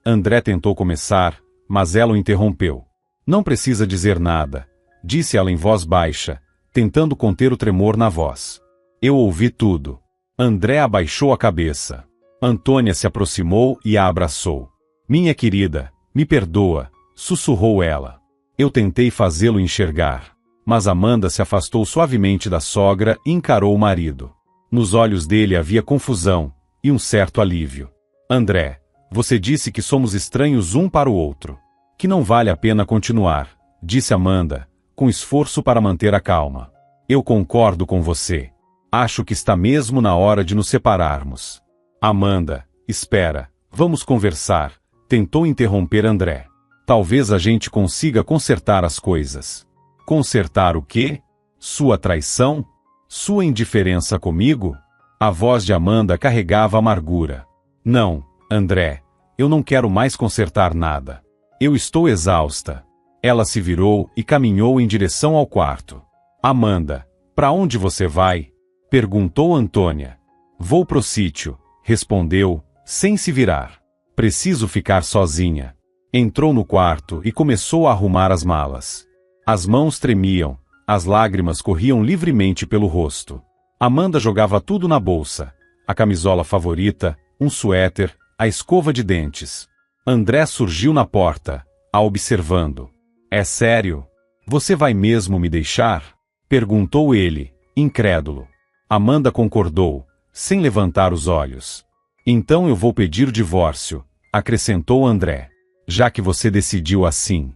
André tentou começar, mas ela o interrompeu. Não precisa dizer nada, disse ela em voz baixa, tentando conter o tremor na voz. Eu ouvi tudo. André abaixou a cabeça. Antônia se aproximou e a abraçou. Minha querida, me perdoa, sussurrou ela. Eu tentei fazê-lo enxergar. Mas Amanda se afastou suavemente da sogra e encarou o marido. Nos olhos dele havia confusão e um certo alívio. André, você disse que somos estranhos um para o outro. Que não vale a pena continuar, disse Amanda, com esforço para manter a calma. Eu concordo com você. Acho que está mesmo na hora de nos separarmos. Amanda, espera, vamos conversar, tentou interromper André. Talvez a gente consiga consertar as coisas. Consertar o quê? Sua traição? Sua indiferença comigo? A voz de Amanda carregava amargura. Não, André, eu não quero mais consertar nada. Eu estou exausta. Ela se virou e caminhou em direção ao quarto. Amanda, para onde você vai? Perguntou Antônia. Vou pro sítio, respondeu, sem se virar. Preciso ficar sozinha. Entrou no quarto e começou a arrumar as malas. As mãos tremiam, as lágrimas corriam livremente pelo rosto. Amanda jogava tudo na bolsa. A camisola favorita, um suéter, a escova de dentes. André surgiu na porta, a observando. É sério? Você vai mesmo me deixar? Perguntou ele, incrédulo. Amanda concordou, sem levantar os olhos. Então eu vou pedir o divórcio, acrescentou André. Já que você decidiu assim.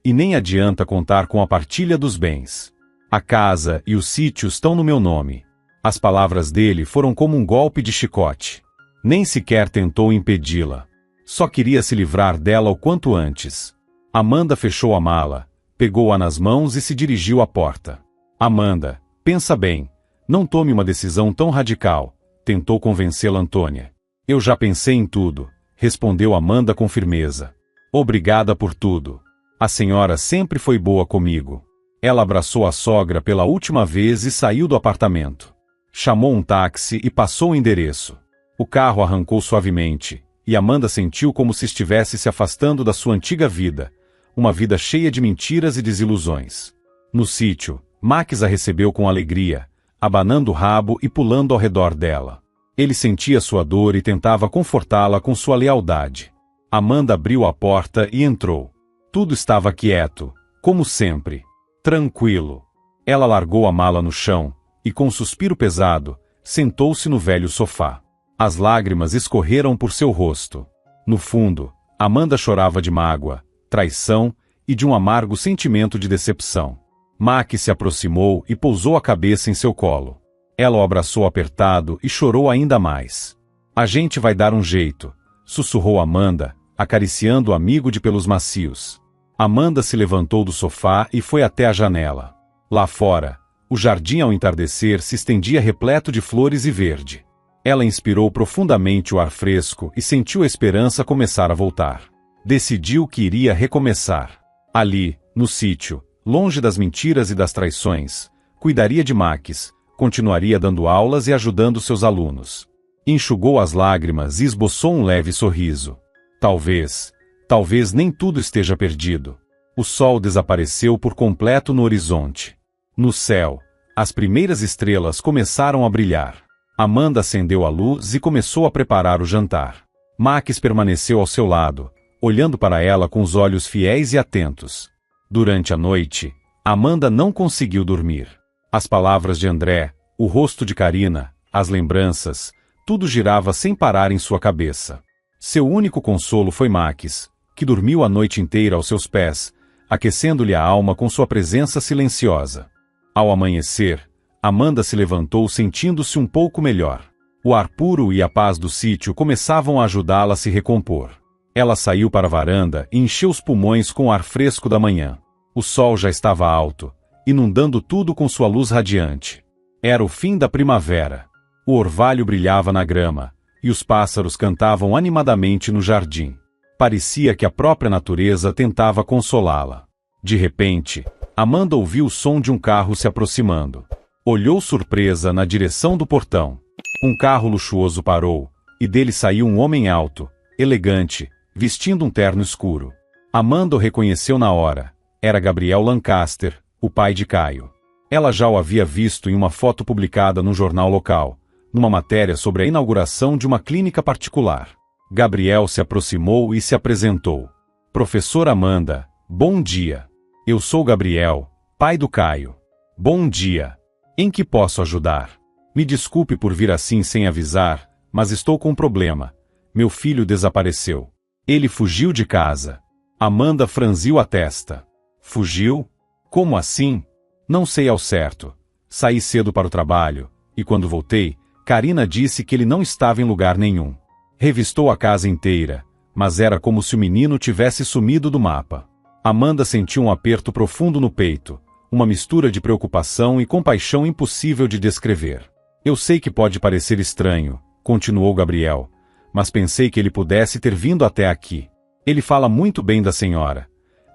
E nem adianta contar com a partilha dos bens. A casa e o sítio estão no meu nome. As palavras dele foram como um golpe de chicote. Nem sequer tentou impedi-la. Só queria se livrar dela o quanto antes. Amanda fechou a mala, pegou-a nas mãos e se dirigiu à porta. Amanda, pensa bem, não tome uma decisão tão radical, tentou convencê-la Antônia. Eu já pensei em tudo, respondeu Amanda com firmeza. Obrigada por tudo. A senhora sempre foi boa comigo. Ela abraçou a sogra pela última vez e saiu do apartamento. Chamou um táxi e passou o endereço. O carro arrancou suavemente, e Amanda sentiu como se estivesse se afastando da sua antiga vida, uma vida cheia de mentiras e desilusões. No sítio, Max a recebeu com alegria, abanando o rabo e pulando ao redor dela. Ele sentia sua dor e tentava confortá-la com sua lealdade. Amanda abriu a porta e entrou. Tudo estava quieto, como sempre. Tranquilo. Ela largou a mala no chão, e com um suspiro pesado, sentou-se no velho sofá. As lágrimas escorreram por seu rosto. No fundo, Amanda chorava de mágoa, traição e de um amargo sentimento de decepção. Max se aproximou e pousou a cabeça em seu colo. Ela o abraçou apertado e chorou ainda mais. A gente vai dar um jeito, sussurrou Amanda, acariciando o amigo de pelos macios. Amanda se levantou do sofá e foi até a janela. Lá fora, o jardim ao entardecer se estendia repleto de flores e verde. Ela inspirou profundamente o ar fresco e sentiu a esperança começar a voltar. Decidiu que iria recomeçar. Ali, no sítio, longe das mentiras e das traições, cuidaria de Max, continuaria dando aulas e ajudando seus alunos. Enxugou as lágrimas e esboçou um leve sorriso. Talvez nem tudo esteja perdido. O sol desapareceu por completo no horizonte. No céu, as primeiras estrelas começaram a brilhar. Amanda acendeu a luz e começou a preparar o jantar. Max permaneceu ao seu lado, olhando para ela com os olhos fiéis e atentos. Durante a noite, Amanda não conseguiu dormir. As palavras de André, o rosto de Karina, as lembranças, tudo girava sem parar em sua cabeça. Seu único consolo foi Max, que dormiu a noite inteira aos seus pés, aquecendo-lhe a alma com sua presença silenciosa. Ao amanhecer, Amanda se levantou sentindo-se um pouco melhor. O ar puro e a paz do sítio começavam a ajudá-la a se recompor. Ela saiu para a varanda e encheu os pulmões com o ar fresco da manhã. O sol já estava alto, inundando tudo com sua luz radiante. Era o fim da primavera. O orvalho brilhava na grama, e os pássaros cantavam animadamente no jardim. Parecia que a própria natureza tentava consolá-la. De repente, Amanda ouviu o som de um carro se aproximando. Olhou surpresa na direção do portão. Um carro luxuoso parou, e dele saiu um homem alto, elegante, vestindo um terno escuro. Amanda o reconheceu na hora. Era Gabriel Lancaster, o pai de Caio. Ela já o havia visto em uma foto publicada num jornal local, numa matéria sobre a inauguração de uma clínica particular. Gabriel se aproximou e se apresentou. Professora Amanda, bom dia. Eu sou Gabriel, pai do Caio. Bom dia. Em que posso ajudar? Me desculpe por vir assim sem avisar, mas estou com um problema. Meu filho desapareceu. Ele fugiu de casa. Amanda franziu a testa. Fugiu? Como assim? Não sei ao certo. Saí cedo para o trabalho, e quando voltei, Karina disse que ele não estava em lugar nenhum. Revistou a casa inteira, mas era como se o menino tivesse sumido do mapa. Amanda sentiu um aperto profundo no peito, uma mistura de preocupação e compaixão impossível de descrever. Eu sei que pode parecer estranho, continuou Gabriel, mas pensei que ele pudesse ter vindo até aqui. Ele fala muito bem da senhora.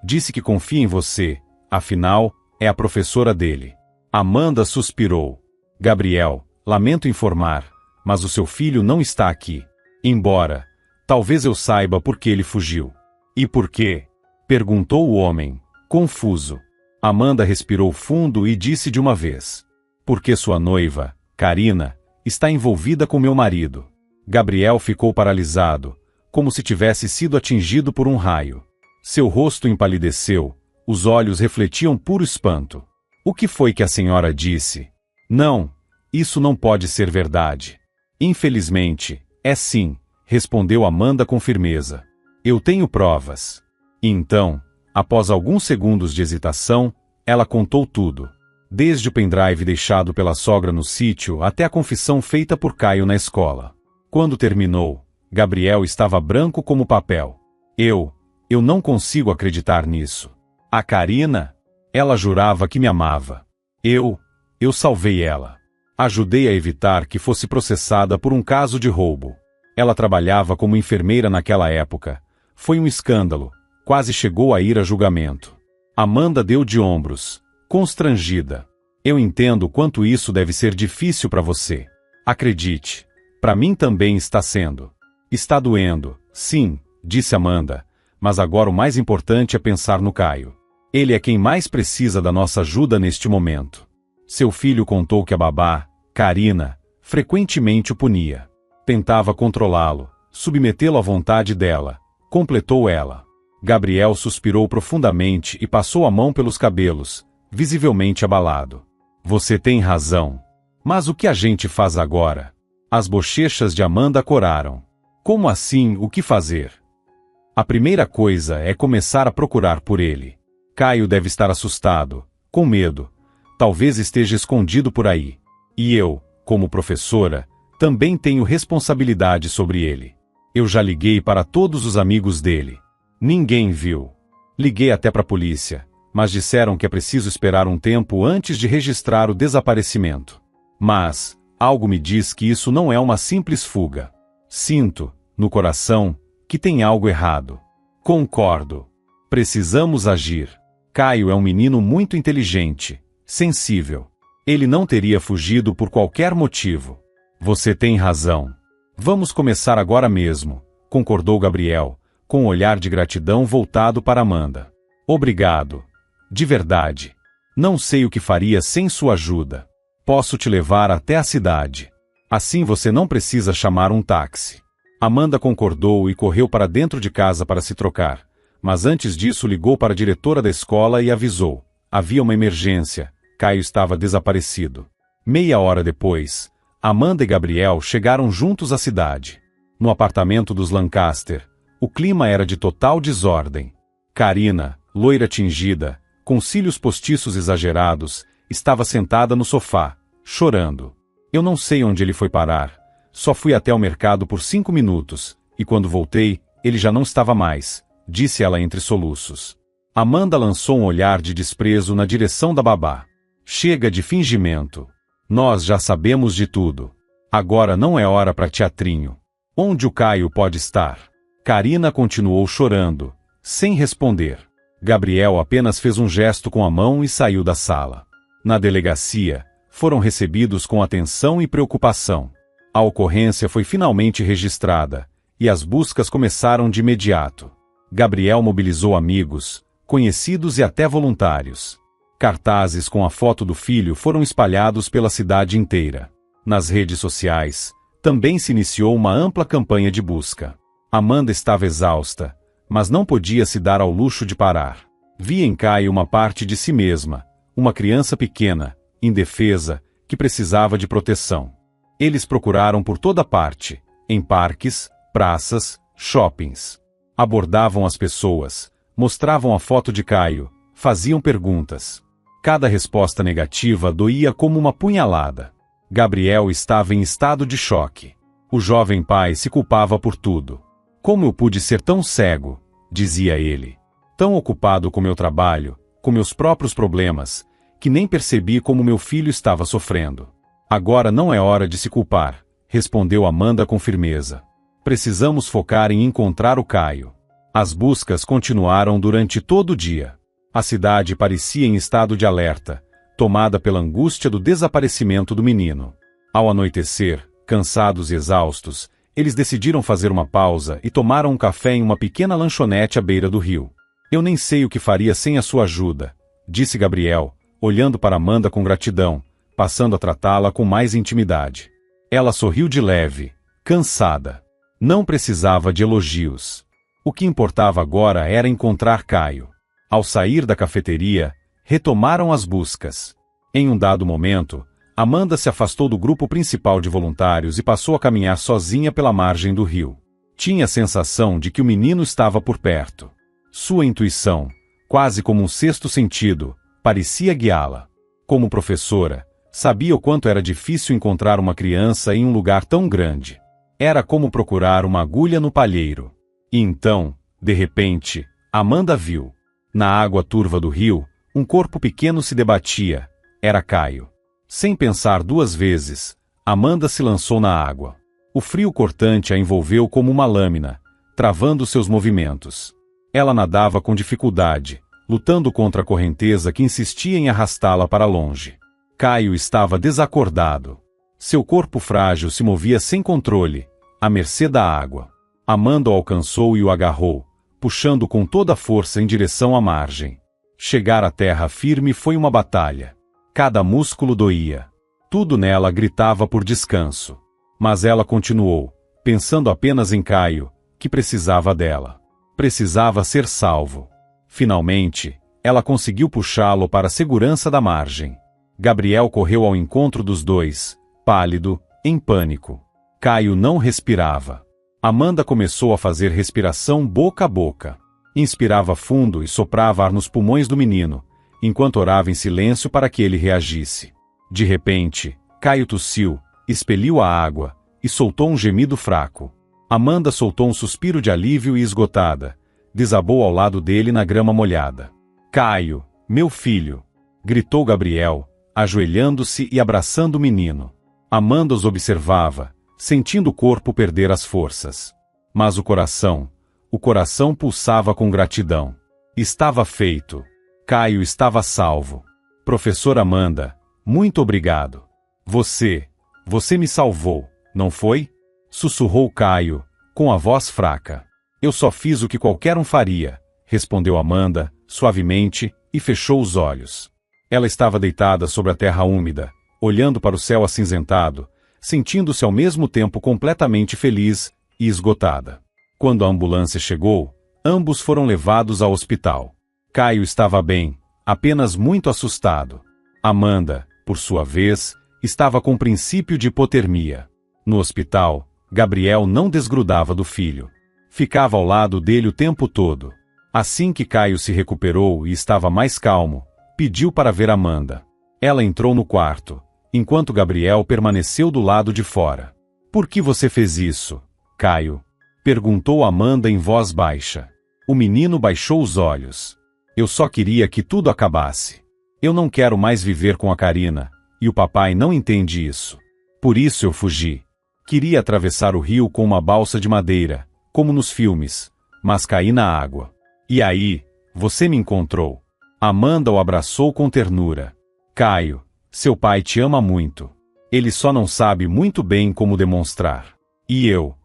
Disse que confia em você, afinal, é a professora dele. Amanda suspirou. Gabriel, lamento informar, mas o seu filho não está aqui. Embora, talvez eu saiba por que ele fugiu. E por quê? Perguntou o homem, confuso. Amanda respirou fundo e disse de uma vez. Porque sua noiva, Karina, está envolvida com meu marido. Gabriel ficou paralisado, como se tivesse sido atingido por um raio. Seu rosto empalideceu, os olhos refletiam puro espanto. O que foi que a senhora disse? Não, isso não pode ser verdade. Infelizmente, é sim, respondeu Amanda com firmeza. Eu tenho provas. E então, após alguns segundos de hesitação, ela contou tudo. Desde o pendrive deixado pela sogra no sítio até a confissão feita por Caio na escola. Quando terminou, Gabriel estava branco como papel. Eu não consigo acreditar nisso. A Karina? Ela jurava que me amava. Eu salvei ela. Ajudei a evitar que fosse processada por um caso de roubo. Ela trabalhava como enfermeira naquela época. Foi um escândalo, quase chegou a ir a julgamento. Amanda deu de ombros, constrangida. Eu entendo quanto isso deve ser difícil para você. Acredite, para mim também está sendo. Está doendo, sim, disse Amanda, mas agora o mais importante é pensar no Caio. Ele é quem mais precisa da nossa ajuda neste momento. Seu filho contou que a babá, Karina, frequentemente o punia. Tentava controlá-lo, submetê-lo à vontade dela, completou ela. Gabriel suspirou profundamente e passou a mão pelos cabelos, visivelmente abalado. Você tem razão. Mas o que a gente faz agora? As bochechas de Amanda coraram. Como assim, o que fazer? A primeira coisa é começar a procurar por ele. Caio deve estar assustado, com medo. Talvez esteja escondido por aí. E eu, como professora, também tenho responsabilidade sobre ele. Eu já liguei para todos os amigos dele. Ninguém viu. Liguei até para a polícia, mas disseram que é preciso esperar um tempo antes de registrar o desaparecimento. Mas, algo me diz que isso não é uma simples fuga. Sinto, no coração, que tem algo errado. Concordo. Precisamos agir. Caio é um menino muito inteligente, sensível. Ele não teria fugido por qualquer motivo. Você tem razão. Vamos começar agora mesmo, concordou Gabriel, com um olhar de gratidão voltado para Amanda. Obrigado. De verdade. Não sei o que faria sem sua ajuda. Posso te levar até a cidade. Assim você não precisa chamar um táxi. Amanda concordou e correu para dentro de casa para se trocar. Mas antes disso ligou para a diretora da escola e avisou. Havia uma emergência. Caio estava desaparecido. Meia hora depois, Amanda e Gabriel chegaram juntos à cidade. No apartamento dos Lancaster, o clima era de total desordem. Karina, loira tingida, com cílios postiços exagerados, estava sentada no sofá, chorando. Eu não sei onde ele foi parar. Só fui até o mercado por 5 minutos, e quando voltei, ele já não estava mais, disse ela entre soluços. Amanda lançou um olhar de desprezo na direção da babá. Chega de fingimento. Nós já sabemos de tudo. Agora não é hora para teatrinho. Onde o Caio pode estar? Karina continuou chorando, sem responder. Gabriel apenas fez um gesto com a mão e saiu da sala. Na delegacia, foram recebidos com atenção e preocupação. A ocorrência foi finalmente registrada, e as buscas começaram de imediato. Gabriel mobilizou amigos, conhecidos e até voluntários. Cartazes com a foto do filho foram espalhados pela cidade inteira. Nas redes sociais, também se iniciou uma ampla campanha de busca. Amanda estava exausta, mas não podia se dar ao luxo de parar. Via em Caio uma parte de si mesma, uma criança pequena, indefesa, que precisava de proteção. Eles procuraram por toda parte, em parques, praças, shoppings. Abordavam as pessoas, mostravam a foto de Caio, faziam perguntas. Cada resposta negativa doía como uma punhalada. Gabriel estava em estado de choque. O jovem pai se culpava por tudo. Como eu pude ser tão cego? Dizia ele. Tão ocupado com meu trabalho, com meus próprios problemas, que nem percebi como meu filho estava sofrendo. Agora não é hora de se culpar, respondeu Amanda com firmeza. Precisamos focar em encontrar o Caio. As buscas continuaram durante todo o dia. A cidade parecia em estado de alerta, tomada pela angústia do desaparecimento do menino. Ao anoitecer, cansados e exaustos, eles decidiram fazer uma pausa e tomaram um café em uma pequena lanchonete à beira do rio. Eu nem sei o que faria sem a sua ajuda, disse Gabriel, olhando para Amanda com gratidão, passando a tratá-la com mais intimidade. Ela sorriu de leve, cansada. Não precisava de elogios. O que importava agora era encontrar Caio. Ao sair da cafeteria, retomaram as buscas. Em um dado momento, Amanda se afastou do grupo principal de voluntários e passou a caminhar sozinha pela margem do rio. Tinha a sensação de que o menino estava por perto. Sua intuição, quase como um sexto sentido, parecia guiá-la. Como professora, sabia o quanto era difícil encontrar uma criança em um lugar tão grande. Era como procurar uma agulha no palheiro. E então, de repente, Amanda viu. Na água turva do rio, um corpo pequeno se debatia. Era Caio. Sem pensar duas vezes, Amanda se lançou na água. O frio cortante a envolveu como uma lâmina, travando seus movimentos. Ela nadava com dificuldade, lutando contra a correnteza que insistia em arrastá-la para longe. Caio estava desacordado. Seu corpo frágil se movia sem controle, à mercê da água. Amanda o alcançou e o agarrou, puxando com toda a força em direção à margem. Chegar à terra firme foi uma batalha. Cada músculo doía. Tudo nela gritava por descanso. Mas ela continuou, pensando apenas em Caio, que precisava dela. Precisava ser salvo. Finalmente, ela conseguiu puxá-lo para a segurança da margem. Gabriel correu ao encontro dos dois, pálido, em pânico. Caio não respirava. Amanda começou a fazer respiração boca a boca. Inspirava fundo e soprava ar nos pulmões do menino, enquanto orava em silêncio para que ele reagisse. De repente, Caio tossiu, expeliu a água e soltou um gemido fraco. Amanda soltou um suspiro de alívio e esgotada. Desabou ao lado dele na grama molhada. Caio, meu filho! Gritou Gabriel, ajoelhando-se e abraçando o menino. Amanda os observava, sentindo o corpo perder as forças. Mas o coração pulsava com gratidão. Estava feito. Caio estava salvo. Professora Amanda, muito obrigado. Você me salvou, não foi? Sussurrou Caio, com a voz fraca. Eu só fiz o que qualquer um faria, respondeu Amanda, suavemente, e fechou os olhos. Ela estava deitada sobre a terra úmida, olhando para o céu acinzentado, sentindo-se ao mesmo tempo completamente feliz e esgotada. Quando a ambulância chegou, ambos foram levados ao hospital. Caio estava bem, apenas muito assustado. Amanda, por sua vez, estava com princípio de hipotermia. No hospital, Gabriel não desgrudava do filho. Ficava ao lado dele o tempo todo. Assim que Caio se recuperou e estava mais calmo, pediu para ver Amanda. Ela entrou no quarto, enquanto Gabriel permaneceu do lado de fora. Por que você fez isso, Caio? Perguntou Amanda em voz baixa. O menino baixou os olhos. Eu só queria que tudo acabasse. Eu não quero mais viver com a Karina, e o papai não entende isso. Por isso eu fugi. Queria atravessar o rio com uma balsa de madeira, como nos filmes, mas caí na água. E aí, você me encontrou. Amanda o abraçou com ternura. Caio, seu pai te ama muito. Ele só não sabe muito bem como demonstrar. E eu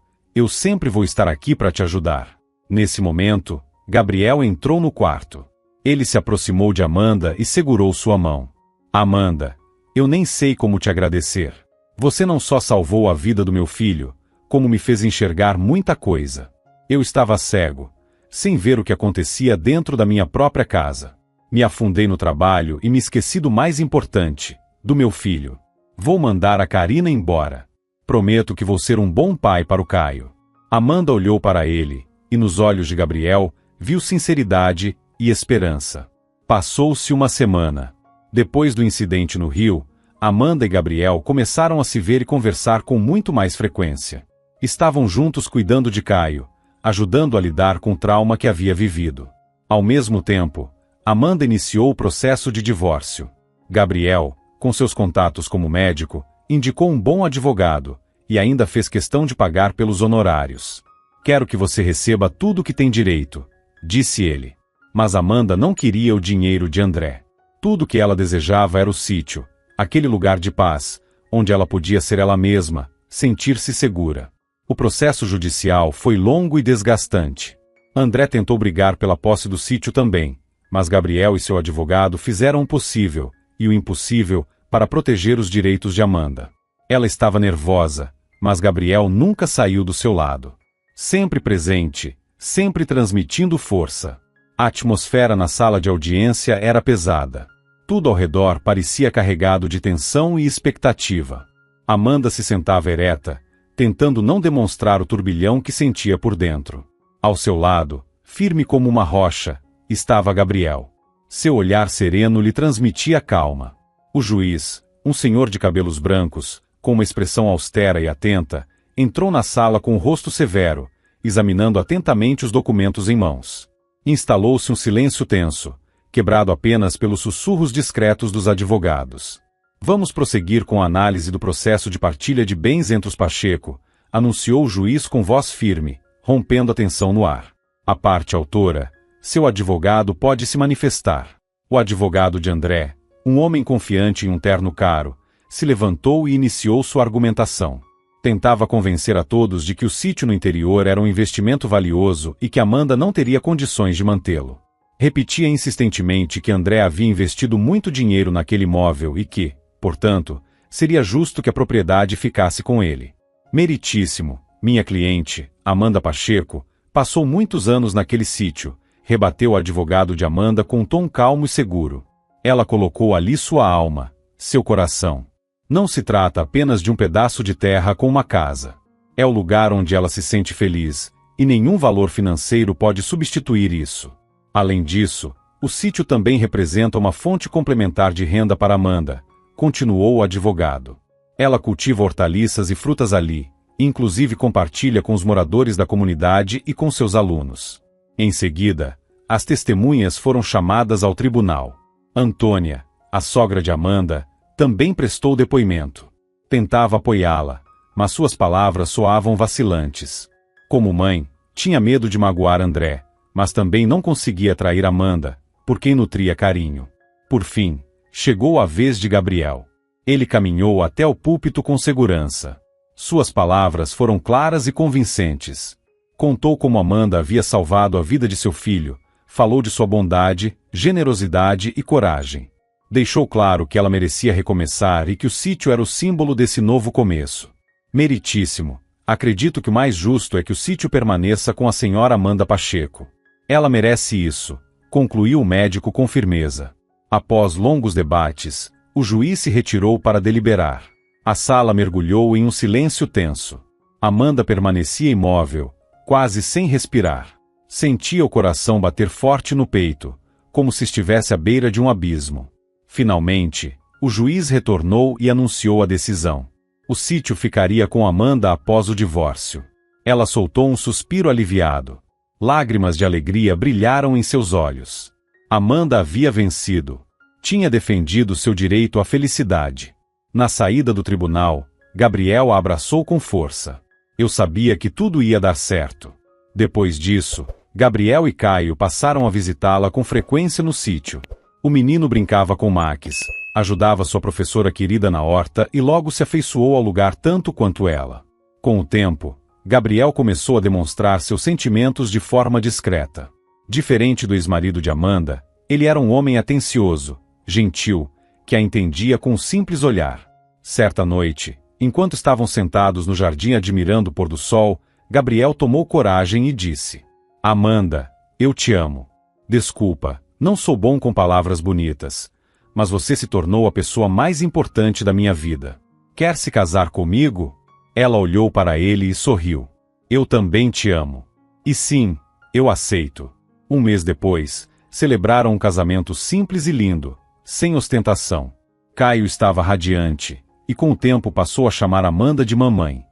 sempre vou estar aqui para te ajudar. Nesse momento, Gabriel entrou no quarto. Ele se aproximou de Amanda e segurou sua mão. Amanda, eu nem sei como te agradecer. Você não só salvou a vida do meu filho, como me fez enxergar muita coisa. Eu estava cego, sem ver o que acontecia dentro da minha própria casa. Me afundei no trabalho e me esqueci do mais importante, do meu filho. Vou mandar a Karina embora. Prometo que vou ser um bom pai para o Caio. Amanda olhou para ele, e nos olhos de Gabriel, viu sinceridade e esperança. Passou-se uma semana. Depois do incidente no rio, Amanda e Gabriel começaram a se ver e conversar com muito mais frequência. Estavam juntos cuidando de Caio, ajudando a lidar com o trauma que havia vivido. Ao mesmo tempo, Amanda iniciou o processo de divórcio. Gabriel, com seus contatos como médico, indicou um bom advogado, e ainda fez questão de pagar pelos honorários. "Quero que você receba tudo o que tem direito", disse ele. Mas Amanda não queria o dinheiro de André. Tudo que ela desejava era o sítio, aquele lugar de paz, onde ela podia ser ela mesma, sentir-se segura. O processo judicial foi longo e desgastante. André tentou brigar pela posse do sítio também, mas Gabriel e seu advogado fizeram o possível, e o impossível, para proteger os direitos de Amanda. Ela estava nervosa, mas Gabriel nunca saiu do seu lado. Sempre presente, sempre transmitindo força. A atmosfera na sala de audiência era pesada. Tudo ao redor parecia carregado de tensão e expectativa. Amanda se sentava ereta, tentando não demonstrar o turbilhão que sentia por dentro. Ao seu lado, firme como uma rocha, estava Gabriel. Seu olhar sereno lhe transmitia calma. O juiz, um senhor de cabelos brancos, com uma expressão austera e atenta, entrou na sala com o rosto severo, examinando atentamente os documentos em mãos. Instalou-se um silêncio tenso, quebrado apenas pelos sussurros discretos dos advogados. "Vamos prosseguir com a análise do processo de partilha de bens entre os Pacheco", anunciou o juiz com voz firme, rompendo a tensão no ar. "A parte autora, seu advogado pode se manifestar." O advogado de André, um homem confiante em um terno caro, se levantou e iniciou sua argumentação. Tentava convencer a todos de que o sítio no interior era um investimento valioso e que Amanda não teria condições de mantê-lo. Repetia insistentemente que André havia investido muito dinheiro naquele imóvel e que, portanto, seria justo que a propriedade ficasse com ele. "Meritíssimo, minha cliente, Amanda Pacheco, passou muitos anos naquele sítio", rebateu o advogado de Amanda com um tom calmo e seguro. "Ela colocou ali sua alma, seu coração. Não se trata apenas de um pedaço de terra com uma casa. É o lugar onde ela se sente feliz, e nenhum valor financeiro pode substituir isso. Além disso, o sítio também representa uma fonte complementar de renda para Amanda", continuou o advogado. "Ela cultiva hortaliças e frutas ali, e inclusive compartilha com os moradores da comunidade e com seus alunos." Em seguida, as testemunhas foram chamadas ao tribunal. Antônia, a sogra de Amanda, também prestou depoimento. Tentava apoiá-la, mas suas palavras soavam vacilantes. Como mãe, tinha medo de magoar André, mas também não conseguia trair Amanda, por quem nutria carinho. Por fim, chegou a vez de Gabriel. Ele caminhou até o púlpito com segurança. Suas palavras foram claras e convincentes. Contou como Amanda havia salvado a vida de seu filho, falou de sua bondade, generosidade e coragem. Deixou claro que ela merecia recomeçar e que o sítio era o símbolo desse novo começo. "Meritíssimo, acredito que o mais justo é que o sítio permaneça com a senhora Amanda Pacheco. Ela merece isso", concluiu o médico com firmeza. Após longos debates, o juiz se retirou para deliberar. A sala mergulhou em um silêncio tenso. Amanda permanecia imóvel, quase sem respirar. Sentia o coração bater forte no peito, como se estivesse à beira de um abismo. Finalmente, o juiz retornou e anunciou a decisão. O sítio ficaria com Amanda após o divórcio. Ela soltou um suspiro aliviado. Lágrimas de alegria brilharam em seus olhos. Amanda havia vencido. Tinha defendido seu direito à felicidade. Na saída do tribunal, Gabriel a abraçou com força. "Eu sabia que tudo ia dar certo." Depois disso, Gabriel e Caio passaram a visitá-la com frequência no sítio. O menino brincava com Max, ajudava sua professora querida na horta e logo se afeiçoou ao lugar tanto quanto ela. Com o tempo, Gabriel começou a demonstrar seus sentimentos de forma discreta. Diferente do ex-marido de Amanda, ele era um homem atencioso, gentil, que a entendia com um simples olhar. Certa noite, enquanto estavam sentados no jardim admirando o pôr do sol, Gabriel tomou coragem e disse: "Amanda, eu te amo. Desculpa, não sou bom com palavras bonitas, mas você se tornou a pessoa mais importante da minha vida. Quer se casar comigo?" Ela olhou para ele e sorriu. "Eu também te amo. E sim, eu aceito." Um mês depois, celebraram um casamento simples e lindo, sem ostentação. Caio estava radiante, e com o tempo passou a chamar Amanda de mamãe.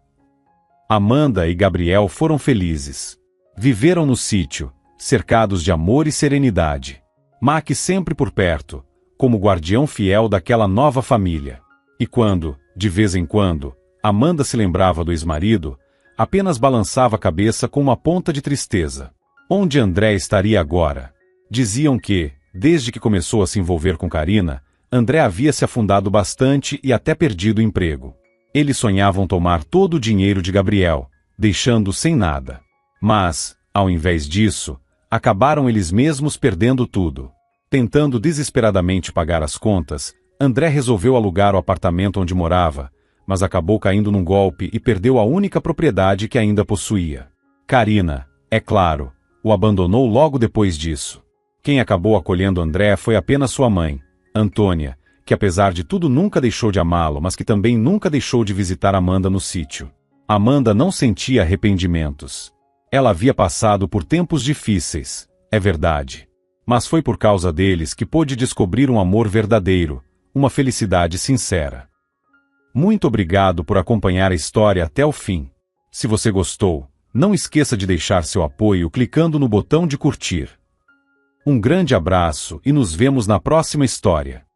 Amanda e Gabriel foram felizes. Viveram no sítio, cercados de amor e serenidade. Mac sempre por perto, como guardião fiel daquela nova família. E quando, de vez em quando, Amanda se lembrava do ex-marido, apenas balançava a cabeça com uma ponta de tristeza. Onde André estaria agora? Diziam que, desde que começou a se envolver com Karina, André havia se afundado bastante e até perdido o emprego. Eles sonhavam tomar todo o dinheiro de Gabriel, deixando-o sem nada. Mas, ao invés disso, acabaram eles mesmos perdendo tudo. Tentando desesperadamente pagar as contas, André resolveu alugar o apartamento onde morava, mas acabou caindo num golpe e perdeu a única propriedade que ainda possuía. Karina, é claro, o abandonou logo depois disso. Quem acabou acolhendo André foi apenas sua mãe, Antônia, que apesar de tudo nunca deixou de amá-lo, mas que também nunca deixou de visitar Amanda no sítio. Amanda não sentia arrependimentos. Ela havia passado por tempos difíceis, é verdade. Mas foi por causa deles que pôde descobrir um amor verdadeiro, uma felicidade sincera. Muito obrigado por acompanhar a história até o fim. Se você gostou, não esqueça de deixar seu apoio clicando no botão de curtir. Um grande abraço e nos vemos na próxima história.